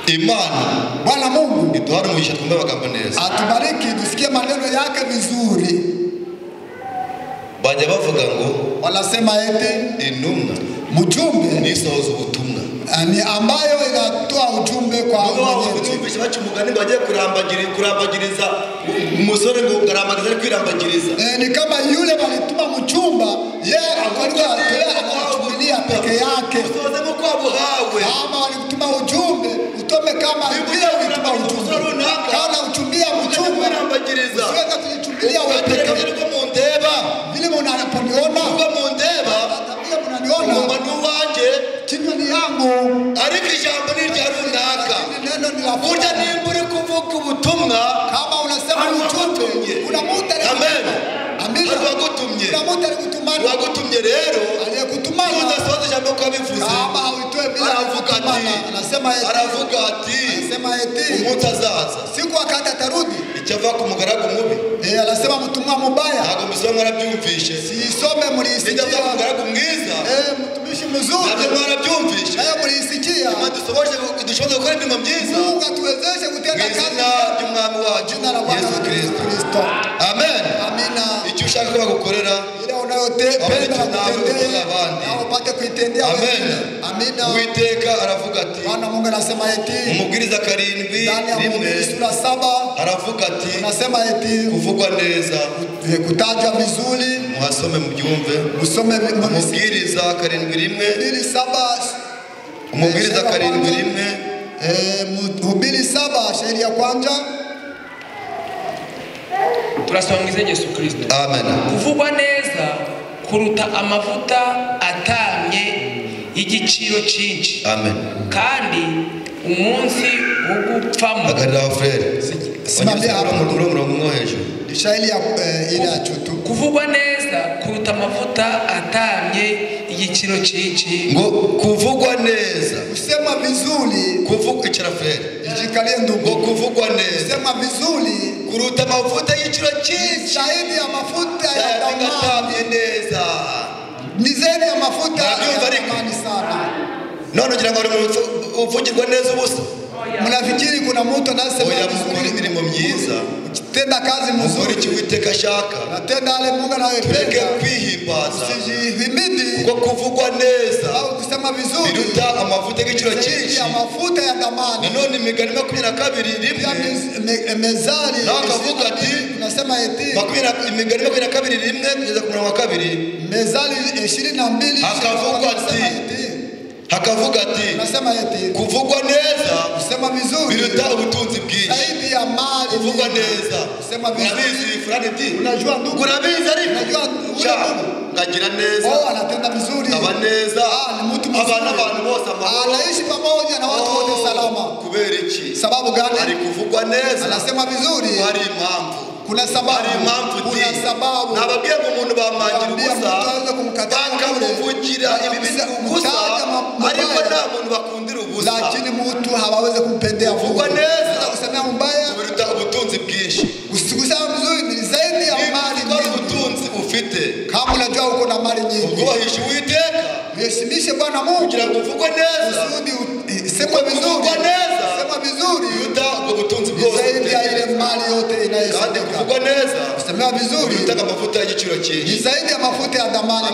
Imana Bwana Mungu iduhare umugisha twumve amagambo neza atubariki tusikie maneno yake vizuri bajya bavuga ngo wanasema eti intumwa mjumbe nisohoza ubutumwa ni ambayo inatoa ujumbe kwa mwenyeji bumvise baca umugani ngo bagiye kurambagiriza umusore ngo ngarambagiza ari kwirambagiriza ni kama yule walituma mchumba yeye alikuwa anachumilia peke yake usohoze nk'uko wabuhawe kama walituma ujumbe utome kama vile ulituma ujumbe kana uchumbia mchumba kwirambagiriza usiweza kujichumbilia wewe peke ukatereka yako ko mundeba vile mnaponiona ubwo mundeba vile mnaniona ngomba n'uwanjye kinywa ni yangu ariko ijambo ni irya runaka neno ni la burya nimba uri kuvuga ubutumwa kama unasema ujumbe kuna muda amen amina hari uwagutumye kuna mtu alikutumana wagutumye rero aliyekutumana udasoza ijambo ko abivuze kama hauitoe bila kutumana anasema eti umuntu azaza siku wakati atarudi icyava ku mugaragu mubi anasema mtumwa mubaya ntago misoma mwarabyumvishe sisome muri isikia ku mugaragu mwiza mtumishi mzuri ntago mwarabyumvishe muri isikia dusoboje dushoboye gukora ibintu byiza Mungu atuwezeshe kutenda kazi y'umwami wacu Yesu Kristo amen amina icyo ushaka ko bagukorera ile unayotenda kutendea nao upate kuitendea amina Uwiteka aravuga ati Bwana Mungu anasema eti umubwiriza 7:1 sura 7 aravuga ati anasema eti kuvugwa neza kutajwa vizuri muhasome mubyumve usome umubwiriza 7:1 umubwiriza 7:1 Mhubiri 7 shairi ya kwanza turasongize Yesu Kristo amen kuvugwa neza kuruta amavuta atamye igiciro cyinshi amen kandi umunsi wo gupfamo agarira frere simambia hapo murongo hejuru shairi ya ile ya chutu kuvugwa neza kuruta amavuta atamye igiciro cyinshi ngo kuvugwa neza usema vizuri kuvuga icara frere ijikalie ndugu ngo kuvugwa neza usema vizuri kuruta amavuta y'igiciro cyinshi zaidi ya mafuta ya thamani neza ni zaidi ya mafuta ya thamani sana none ugira ngo uvugirwa neza ubusa mnafikiri kuna mtu anasema mukora imirimo myiza tenda kazi mzuri icyo Uwiteka ashaka natenda ale Mungu anayopenda kwihimbaza usijihimidi kuko kuvugwa neza au kusema vizuri biruta amavuta y'igiciro cyinshi ya mafuta ya thamani nanone Imigani 22:1 Mezali akavuga ati tunasema eti Imigani 22:1 kugeza ku 2 Mezali 22 hakavuga ati tunasema eti kuvugwa neza kusema vizuri biruta ubutunzi bwinshi zaidi ya mali kuvugwa neza kusema vizuri fulani ati unajua ndugu urabizi ariko unajua ngagira neza anatenda vizuri aba neza ni mtu mzuri abantu bose amahoro anaishi pamoja na watu wote salama kubera iki sababu gani ari kuvugwa neza anasema vizuri hari impamvu kuna sababu nababwiye ngo umuntu bamangira ubusa bakamuvugira ibibisi ubusa ariko nta muntu bakundira ubusa lakini mtu hawaweze kumpendea kuvugwa neza kusemea mbaya biruta ubutunzi bwinshi kusema vizuri ni zaidi ya mali nyingi ubutunzi ufite kama unajua uko na mali nyingi ubwohisha Uwiteka uheshimishe Bwana Mungu kugira ngo uvugwe neza sema vizuri biruta ubwo butunzi bwose zaidi ya ile mali yote kandi kuvugwa neza kusemea vizuri biruta amavuta y'igiciro cyinshi ni zaidi ya mafuta ya thamani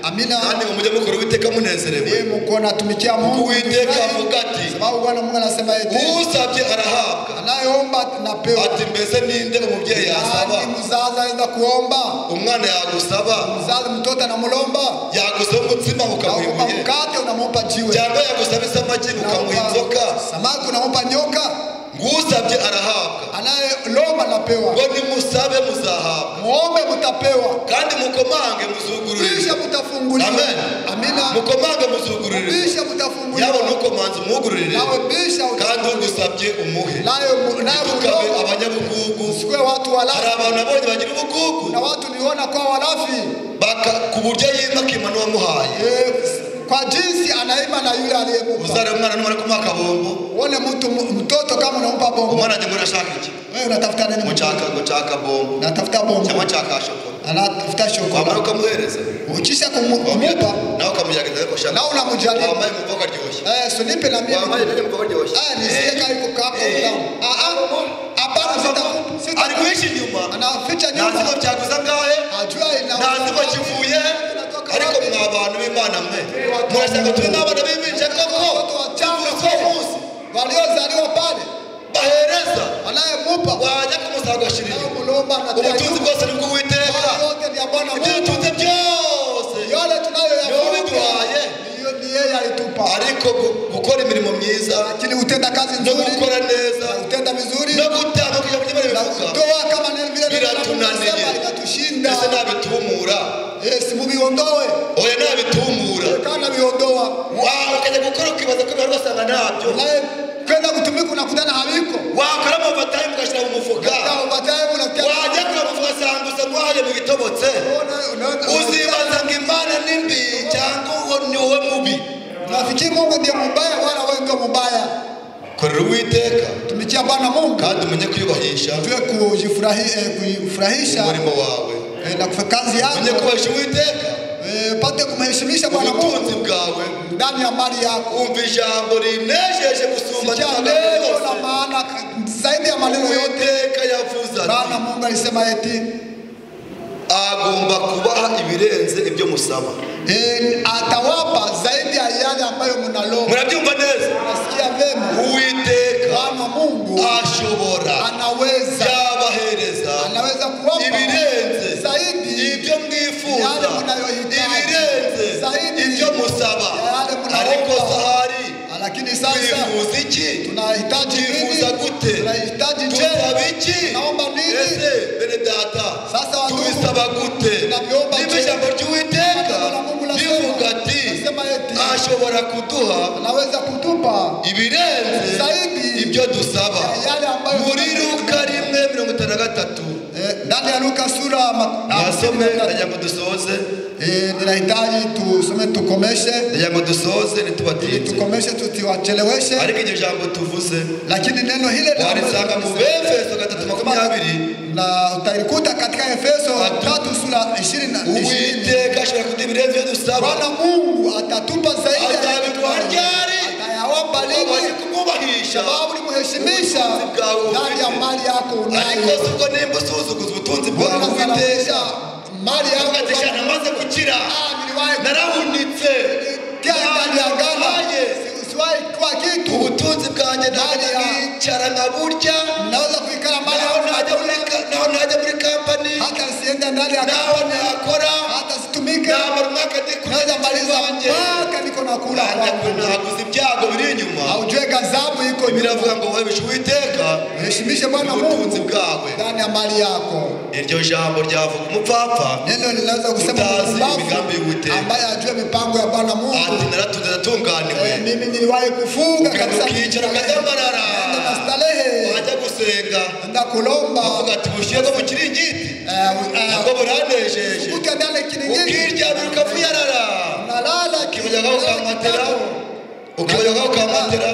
amina kandi mujye mukora Uwiteka munezerewe mko natumikia Mungu Uwiteka avuga ati sababu Bwana Mungu anasema eti usabye arahabwa anayeomba napewa ati mbese ninde umubyeyi yasaba mzazi aenda kuomba umwana yagusaba mzazi mtoto anamulomba yagusaba umutsima ukamuha mkate unampa jiwe cyangwa yagusaba isamaki ukamuha inzoka samaki unampa nyoka ngusabye arahabwa anayelomba napewa ngo nimusabe muzahabwa muombe mtapewa kandi mukomange muzugururire bisha mtafunguliwa amen amina mukomange muzugururire bisha mtafunguliwa yabo nukomanze umugururire nawe bisha kandi ugusabye umuhe nayo tukabe abanyabugugu sikwe watu walafi hari abantu abonye bagira ubugugu na watu niona kwa walafi ku buryo yimaka n'uwamuhaye kwa jinsi anaima na yule aliyemupa uzare umwana numara kumuha kabombo uone mtoto kama unampa bombo umwana aje murashaka iki wewe unatafuta nini muchaka bombo natafuta bombo cyangwa chaka shokora anatafuta shokora wamara ukamuhereza ukisha kumupa nawe ukamujageza ariko shaka nawe unamujali wambaye muvoka ryoshye so nipe na mimi wambaye muvoka ryoshye ni sika iko kako utamu hapana sita ari kwishi nyuma anaficha nyuma nazimo byaguza ngahe ajua ina nazimo kivuye ariko mwa abantu b'Imana mwe murashaka tube n'abana b'iminje koko waliozaliwa pale bahereza anayemupa wajya kumusagashirira mulomba na ubutunzi bwose nibwo Uwiteka yote ni Bwana Mungu ubutunzi byose yale tunayoyaduhaye ni yeye alitupa ariko gukora imirimo myiza lakini utenda kazi no nzuri gukora neza utenda vizuri no gutanga kugira ngo ibyo bivuga toa kama vile biratunaniye inatushinda ese nabitumura mubiondoe oya nabitumura kana biondoa ukajya gukora ukibaza ko bihari ugasanga ntabyo kwenda kutumika unakutana haviko wakora amavatayi mugashira mu mufuka wajya kura mufuka sambusa mwahaye mu bitobotse Unafikiri Mungu ndiye mbaya wala wewe ndio mbaya? korera Uwiteka Tumikia Bwana Mungu kandi umenye kwiyubahisha tuwe kujifurahisha umurimo wawe na kufanya kazi yako. umenye kubahisha Uwiteka pate kumheshimisha Bwana Mungu ubutunzi bwawe ndani ya mali yako. umva ijambo rinejeje gusumba neno la maana zaidi ya maneno yote. Uwiteka yavuze ati Bwana Mungu alisema eti agomba kubaha ibirenze ibyo musaba. Atawapa zaidi ya yale ambayo mnalomba. Murabyumva neza? Nasikia vema. Uwiteka Bwana Mungu ashobora anaweza kuwapa ibirenze zaidi ibyo mwifuza, yale mnayohitaji, ibirenze zaidi ibyo musaba. yale mnaomba. Ariko sahari lakini sasa twifuza iki? Tunahitaji twifuza gute? Tunahitaji je? Tusaba iki? Naomba nini? Ese bene data sasa tubisaba gute? Niba ijambo ry'Uwiteka rivuga ati ashobora kuduha, anaweza kutupa ibirenze zaidi ibyo dusaba. Muri Luka 1:53 ndani ya Luka sura nasome ndajango dusoze. Ninahitaji tusome tukomeshe. Ndajango dusoze nitubatije. Tukomeshe tutiwacheleweshe. Ariko iryo jambo tuvuze lakini neno hile warisanga mu Efeso 3:20 na utalikuta katika Efeso 3 sura 20. Uwiteka ashobora kuduha ibirenze ibyo dusaba. Bwana Mungu atatupa zaidi. Atabikora ryari? Atayawapa lini? Kumwubahisha. Sababu ulimheshimisha ndani ya mali yako unayo. Ariko siko nimba usuzuguza ubutunzi bwawe Uwiteka. Mali yako gateshana maze gukira. Narahunitse. Ndani ya gana. Usiwahi kwa kitu. Ubutunzi bwanjye nicara nkaburya. Naweza kuikala mali naho najya muri company. Hata sienda ndani ya naho nakora. hata situmike. Namara umwaka naweza maliza mpaka niko nakula. Naguze ibyago biri inyuma. Haujue gazabu iko biravuga ngo wewe Uwiteka heshimishe Bwana ubutunzi bwawe ndani ya mali yako. Iryo jambo ryavuga umupfapfa. Neno linaweza kusema imigambi y'Uwiteka ambaye ajue mipango ya Bwana Mungu. Ati naratuze natunganiwe. Mimi niliwahi kufunga kabisa kichara kadambarara. Na starehe. Wajya gusenga. Nda kulomba. Avuga ati bushyego mu kiringiti. Ngo buranejeje. Ukadale kiringiti. Ukiryamira ukavuyarara. Nalala ukibajyaho ukamatera. Ukibajyaho ukamatera.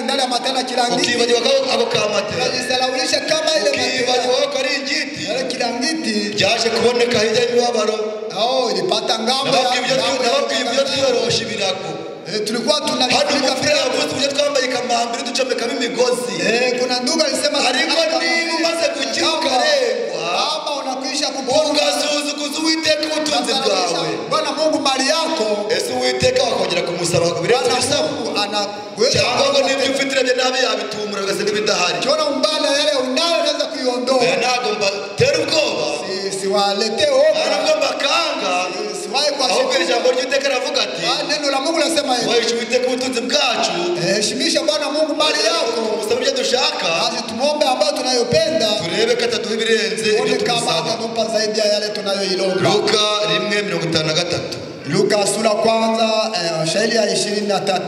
Ndani ya matera kirangiti. Ukibajyaho ako kamatera. Unajisalaulisha kama ile matera. Ukibajyaho karingiti. Ile kirangiti. Byaje kuboneka hirya y'imibabaro. Ilipata ngambo nababwiye twiyorosha ibirago. Tulikuwa tunalifika vile uburyo twambaye kamambiri ducomekamo imigozi. Kuna ndugu alisema ariko niba umaze gukira ukarengwa kama unakwisha kupona ugasuzuguza Uwiteka ubutunzi bwawe. Bwana Mungu mali yako. Ese Uwiteka wakongera kumusaba birenze bisaba. Cyangwa ngo nibyo ufitire bye nabi yabitumura gase n'ibidahari. Kiona umbala yale unayo unaweza kuiondoa. Ntago mbatera ubwoba. Siwalete hoga. Ntabwo mbakanga. Siwahi kwa ahubwo ijambo ry'Uwiteka ravuga ati neno la Mungu linasema hivi. Wewe Uwiteka ubutunzi bwacu. Heshimisha Bwana Mungu mali yako. Usaba ibyo dushaka. Basi tumuombe ambayo tunayopenda. Turebe ko ataduha ibirenze ibyo kama atatupa zaidi ya yale tunayoilomba. Luka 1:53. Luka sura kwanza shairi ya 23.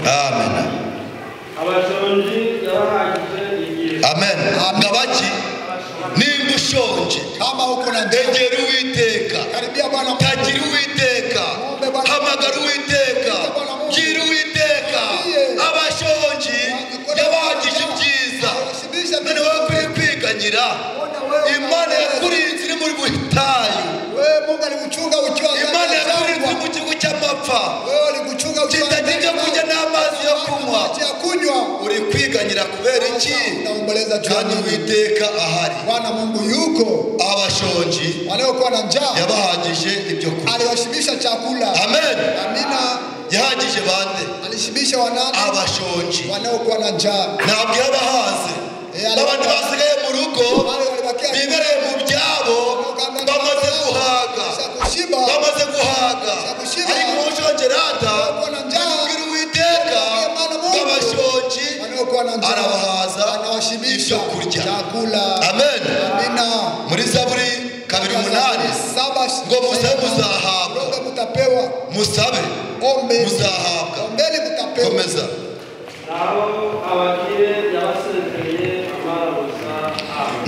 Amen. Amen. Nabaki nimba ushonje kama uko na njaa egera Uwiteka karibia Bwana Mungu tagira Uwiteka hamagara Uwiteka gira Uwiteka abashonji yabagije ibyiza none wowe kuri kwiganyira Imana yakurinze iri muri buhitayu wewe Mungu alikuchunga ukiwa Imana yakurinze mu gihugu cy'amapfa wewe alikuchunga ukiwa kitagira kujya n'amazi yo kunywa uri kwiganyira kubera iki naomboleza kandi Uwiteka ahari Bwana Mungu yuko abashonji waliokuwa na njaa yabahagije ibyo kurya aliwashibisha chakula amen amina yahagije bande alishibisha wanani abashonji wanaokuwa na njaa ntabwo yabahaze abandi basigaye mu rugo bibereye mu byabo bamaze guhaga ariko ubushonje rata ubwira Uwiteka bw'abashonji arabahaza ibyo kurya amen muri Zaburi 2:8 ngo musabe muzahabwa musabe muzahabwa komeza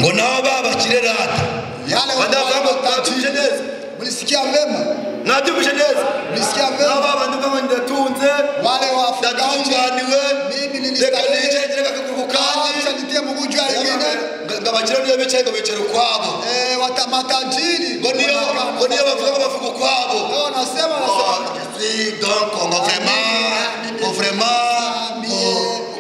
ngo nabo babakire rata yale badavamo tatuje neza Mlisikia vema? Nabyumvise neza. Mlisikia vema? Aba bantu kama ndatunze. Wale wafugaji. Ndatunganiwe. Mimi nilistahili. Reka kukukandi. Acha nitie mugujwa wengine. Ngabakira niyo bicaye ngo bicare kwabo. Matajiri. Ngo niyo bavuga kwabo. Ndio nasema donc on va vraiment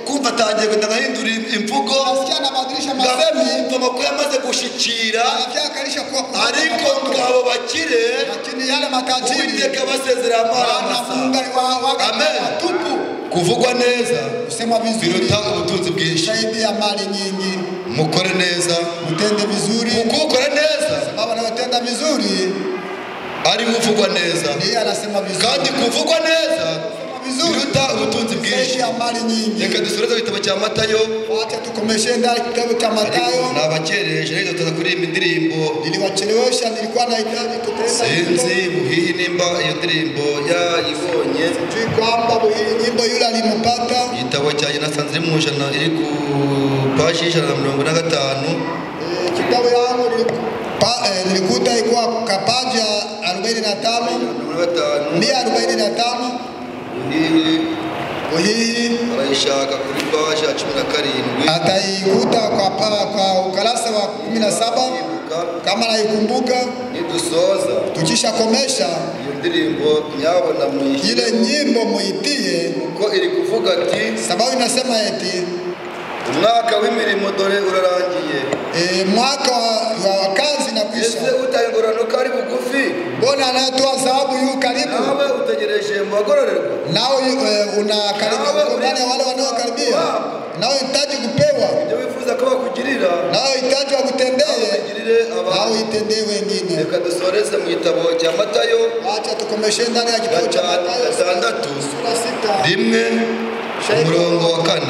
kumva tagiye kwenda ngahindura imvugo. Nasikia na badilisha masemi. Amakuru yamaze gushikira. Anafyakarisha kwa Ariko ngabo bakire. Lakini yale matajiri. Uwiteka basezera amara. Amen. Tupu. Kuvugwa neza. Kusema vizuri. Biruta ubutunzi bwinshi. Zaidi ya mali nyingi. Mukore neza. Mutende vizuri. Ukukore neza. Baba anatenda vizuri. Ari kuvugwa neza. Yeye anasema vizuri. Kandi kuvugwa neza. Biruta ubutunzi bwinshi. Ya mali nyingi. Reka dusoreze igitabo cya Matayo. Wacha tukomeshe ndani kitabu cha Matayo. Nabakereje rero tutaza kuririmba indirimbo. Niliwachelewesha, nilikuwa nahitaji tutenda. Sinzi muhihi nimba iyo ndirimbo yayibonye. Sijui kwamba muhihi nyimbo yule alimpata. Igitabo cyanjye nasanze iri mu ijana iri ku paji 145. Kitabu yangu nilikuta iko kapaji 45. 145. Muhihi arayishaka kuri paji 17. Ataikuta kwa ukurasa wa 17 kama naikumbuka. Nidusoza tukisha komesha iyo ndirimbo nyabona mwishi ile nyimbo muitie uko iri kuvuga ati sababu inasema eti umwaka w'imirimo dore urarangiye. Mwaka wa kazi na kuisha. Ese utayingorano kari bugufi. Mbona anatoa sababu yu karibu? Nawe utegereje mbagororerwa. Nawe unakaribia ndani wale wanaokaribia. Nawe unahitaji kupewa. Ndio wifuza ko bakugirira. Nawe unahitaji wakutendee. Nawe utendee wengine. Reka dusoreze mu gitabo cya Matayo. Acha tukomeshe ndani ya kitabu cha Matayo 6 rimwe umurongo wa 4.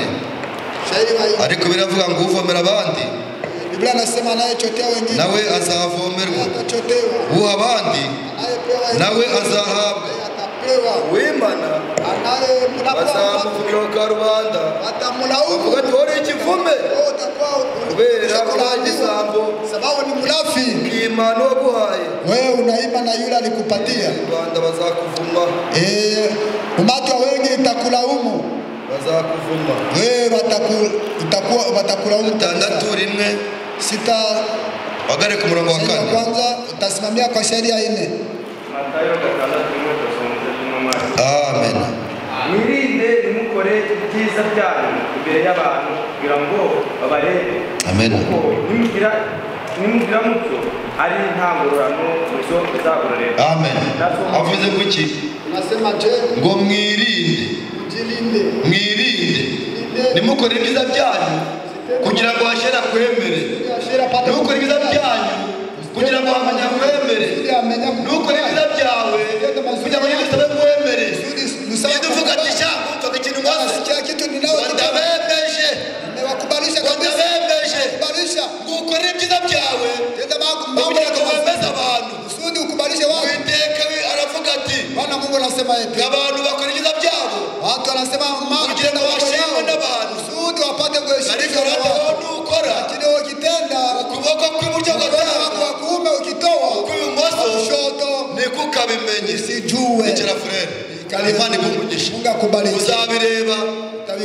Ariko biravuga ngo uvomera abandi. Biblia nasema naye chotea wengine. Nawe azavomerwa. Atachotewa. Uha abandi. Nawe azahabwa. Wimana. Bazamuvugira ka rubanda. Atamulaumu. Bavuga ati uri ikivume. Kubera igisambo. Sababu ni mlafi. Imana waguhaye. Wewe unaiba na yule alikupatia. Rubanda bazakuvuma. Umati wa wengi itakulaumu. Bazakuvuma. Wewe watakulaumu. 6 rimwe 6 wagare ku murongo wa 4. Kwanza utasimamia kwa sheria 4. Matayo 6:1. Amen. Mwirinde nimukore ibyiza byanyu imbere y'abantu kugira ngo babarebe. Amen. Nimugira mutyo ari ntangororano muzo bizagororera. Amen. Avuze kuki? Nasema je, ngo mwirinde nimukore ibyiza byanyu kugira ngo hashera kwemere. Nimukore ibyiza byanyu kugira ngo hamanya kwemere. Nimukore ibyiza byawe kugira ngo yisabe kwemere. Niduvuga ati cyangwa utoka ikintu ngose ndabemeje nimewakubalisha ndabemeje ngukore ibyiza byawe kugira ngo wemeze abantu. Usudi ukubalishe wao. Uwiteka aravuga ati Bwana Mungu anasema eti abantu bakora ibyiza byabo watu wanasema kugira ngo bashimwe n'abantu. Usudi wapate kuheshimika na Ariko watu. nukora Lakini ukitenda ukuboko kw'iburyo gatanga kwa kuume ukitoa kw'ibumoso kushoto niko ukabimenye. sijue. Icara frere Imana ikumugisha. Mungu akubariki. Uzabireba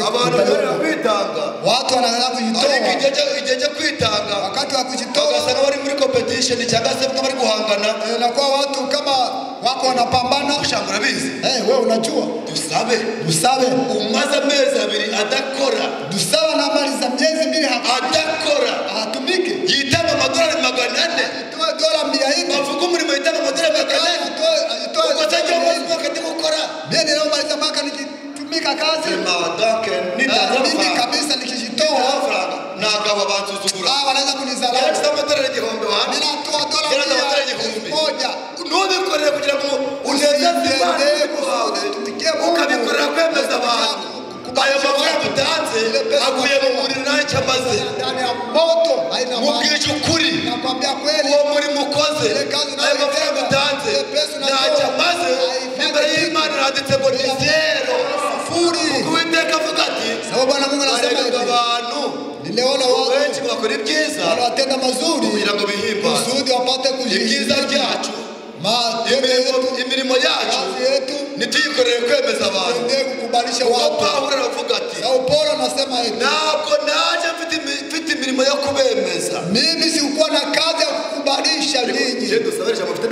abantu bari kwitanga. Watu wanaanza kujitoa. Ariko igihe cyo kwitanga Wakati wa kujitoa ugasanga bari muri competition cyangwa se bari guhangana. na kwa watu kama wako wanapambana. Ushaka urabizi. Wewe unajua. Dusabe umaze amezi 2 adakora. Dusaba na mali za miezi 2 adakora. Hatumiki. Yitaba amadolari 400. Toa dola 400. Bavuga umurimo yitaba amadolari 400. Uko tajya mwaka gukora. Mimi leo maliza mwaka nikitumika kazi. Mimi kabisa nikijitoa nagaba bansuzugura. Wanaweza kunizalao. Yari amadolari 1000 wa. Mimi natoa dola 1,000. Nubikorera kugira ngo unezeze Imana ukabikorera kwemeza abantu. Ayo mavuga mutanze aguye mu muriro ntacyo amaze. Mubwije ukuri nakwambia kweli uwo muri mukoze ayo mavuga mutanze ntacyo amaze. Imbere y'Imana handitse ngo ni zero. Uwiteka avuga ati Bwana Mungu anasema abantu niliona watu benshi bakora ibyiza wanatenda mazuri kugira ngo bihimbaze kusudi wapate ibyiza byacu imirimo yacu nituyikorere kwemeza abantu. kukubalisha watu. Pawulo aravuga ati Paulo anasema eti ntabwo naje mfite imirimo yo kubemeza. mimi sikuwa na kazi ya kukubalisha ninyi. Je dusaberesha mufite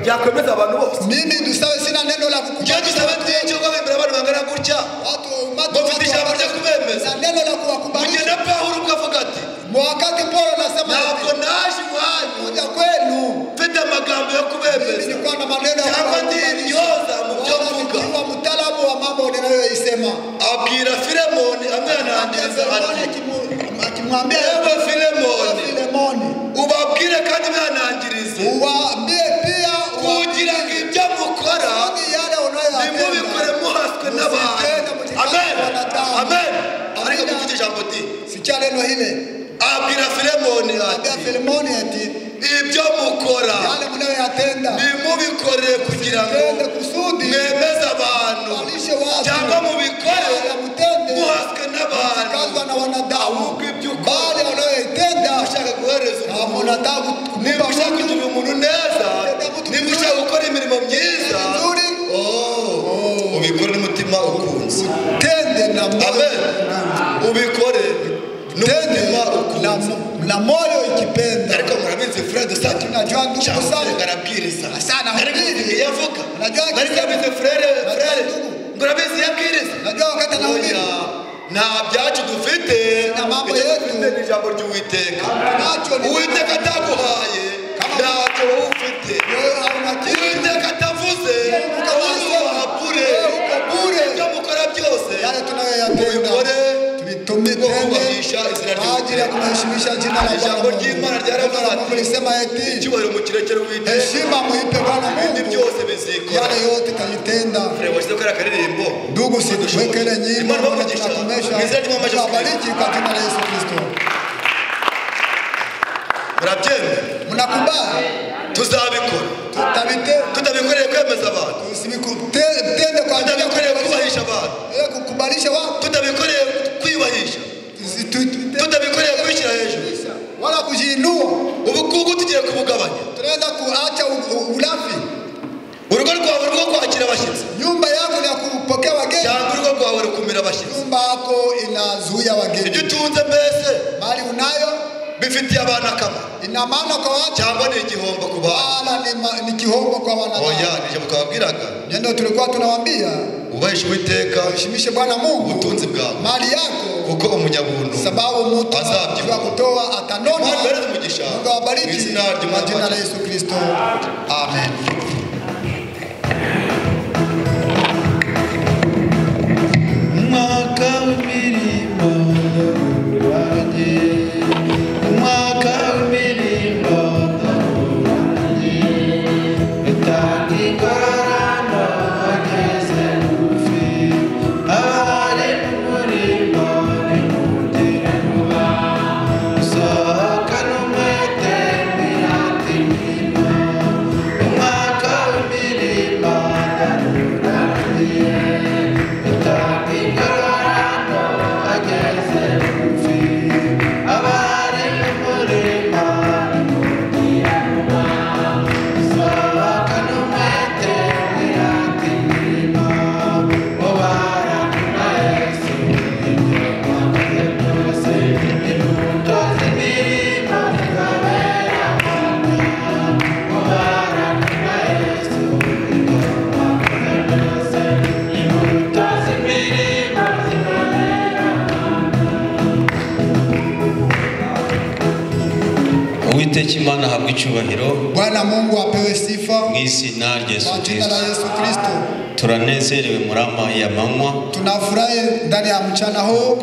byakwemeza abantu bose. Mimi dusabe sina neno la kukubalisha. Je dusabe cyo kwemera abantu bangana gutya. Watu bafite ijambo ryo kubemeza. na neno la kuwakubalisha. Na Pawulo ukavuga ati wakati Paulo anasema ntabwo naje iwanyu kuja kwenu mfite amagambo yo kubemeza. nilikuwa na maneno ya cyangwa ndiryoza mu byo mvuga. Nikiwa mtaalamu wa mambo ninayoisema. Abwira Filemoni amwanangiriza ati akimwambia yewe Filemoni Filemoni ubabwire kandi mwanangirize uwaambie pia kugira ngo ibyo mukora yale unayoyatenda nimubikore muhaswe n'abantu. Amen. Amen. Ariko kuvuga ijambo ati sikia neno hile abwira Filemoni ati Filemoni ati ibyo mukora yale mnayoyatenda nimubikore kugira ngo mwemeze abantu cyangwa mubikore muhaswe n'abantu. na wanadamu ibyo bali unayoyatenda ushaka guhereza umuntu niba ushaka kugira umuntu neza, niba ushaka gukora imirimo myiza, ubikore n'umutima ukunze. tende na Amen. Ubikore n'umutima ukunze na moyo ikipenda. Ariko murabizi Fred Sati tunajua ndugu sana garabwiriza sana hubiri yavuga. Unajua ariko bize frere murabizi yabwiriza. Najua wakati anahubiri nta byacu dufite na mambo yetu ni ijambo ry'Uwiteka. Uwiteka ataguhaye ntacyo wowe ufite. Uwiteka atavuze wabure ibyo mukora byose mubikore kubahisha izina ry'Uwiteka. Ijambo ry'Imana ryaravuze ati icyubahiro mukirekere Uwiteka heshima muipe Bwana ibindi Mungu byose bizikora. yale yote kayitenda. Washyize kariya karirimbo Ndugu situwekele nyimbo na tunakomesha kubariki kwa jina la Yesu Kristo. murabyemera? Mnakubali Tuzabikora. Tutabikoreye kwemeza abantu, tende kwa ajili ya tutabikoreye kubahisha abantu, kukubalisha watu, tutabikoreye kwiyubahisha, tutabikoreye kwishyira hejuru wala kujiinua. ubukungu tugiye kubugabanya. Tunaweza kuacha ulafi. Urugo rwawe rwo kwakira abashyitsi, nyumba yako ni ya kupokea wageni, cyangwa urugo rwawe rukumira abashyitsi. nyumba yako inazuia wageni. Ibyo utunze mbese mali unayo bifitiye abantu akamaro, ina maana kwa watu, cyangwa ni igihombo ku bantu? wala ni kihombo kwa wanadamu. Oya, nije mukababwiraga ndio tulikuwa tunawaambia ubahishe Uwiteka, heshimishe Bwana Mungu ubutunzi bwawe, mali yako, kuko umunyabuntu sababu mtu azabyibuha kutoa atanona. Mungu awabariki mu izina la Yesu Kristo. Amen. Imana habwa icyubahiro. Bwana Mungu apewe sifa mu izina rya Yesu Kristo. Turanezerewe muri aya manywa, tunafurahi ndani ya mchana huu.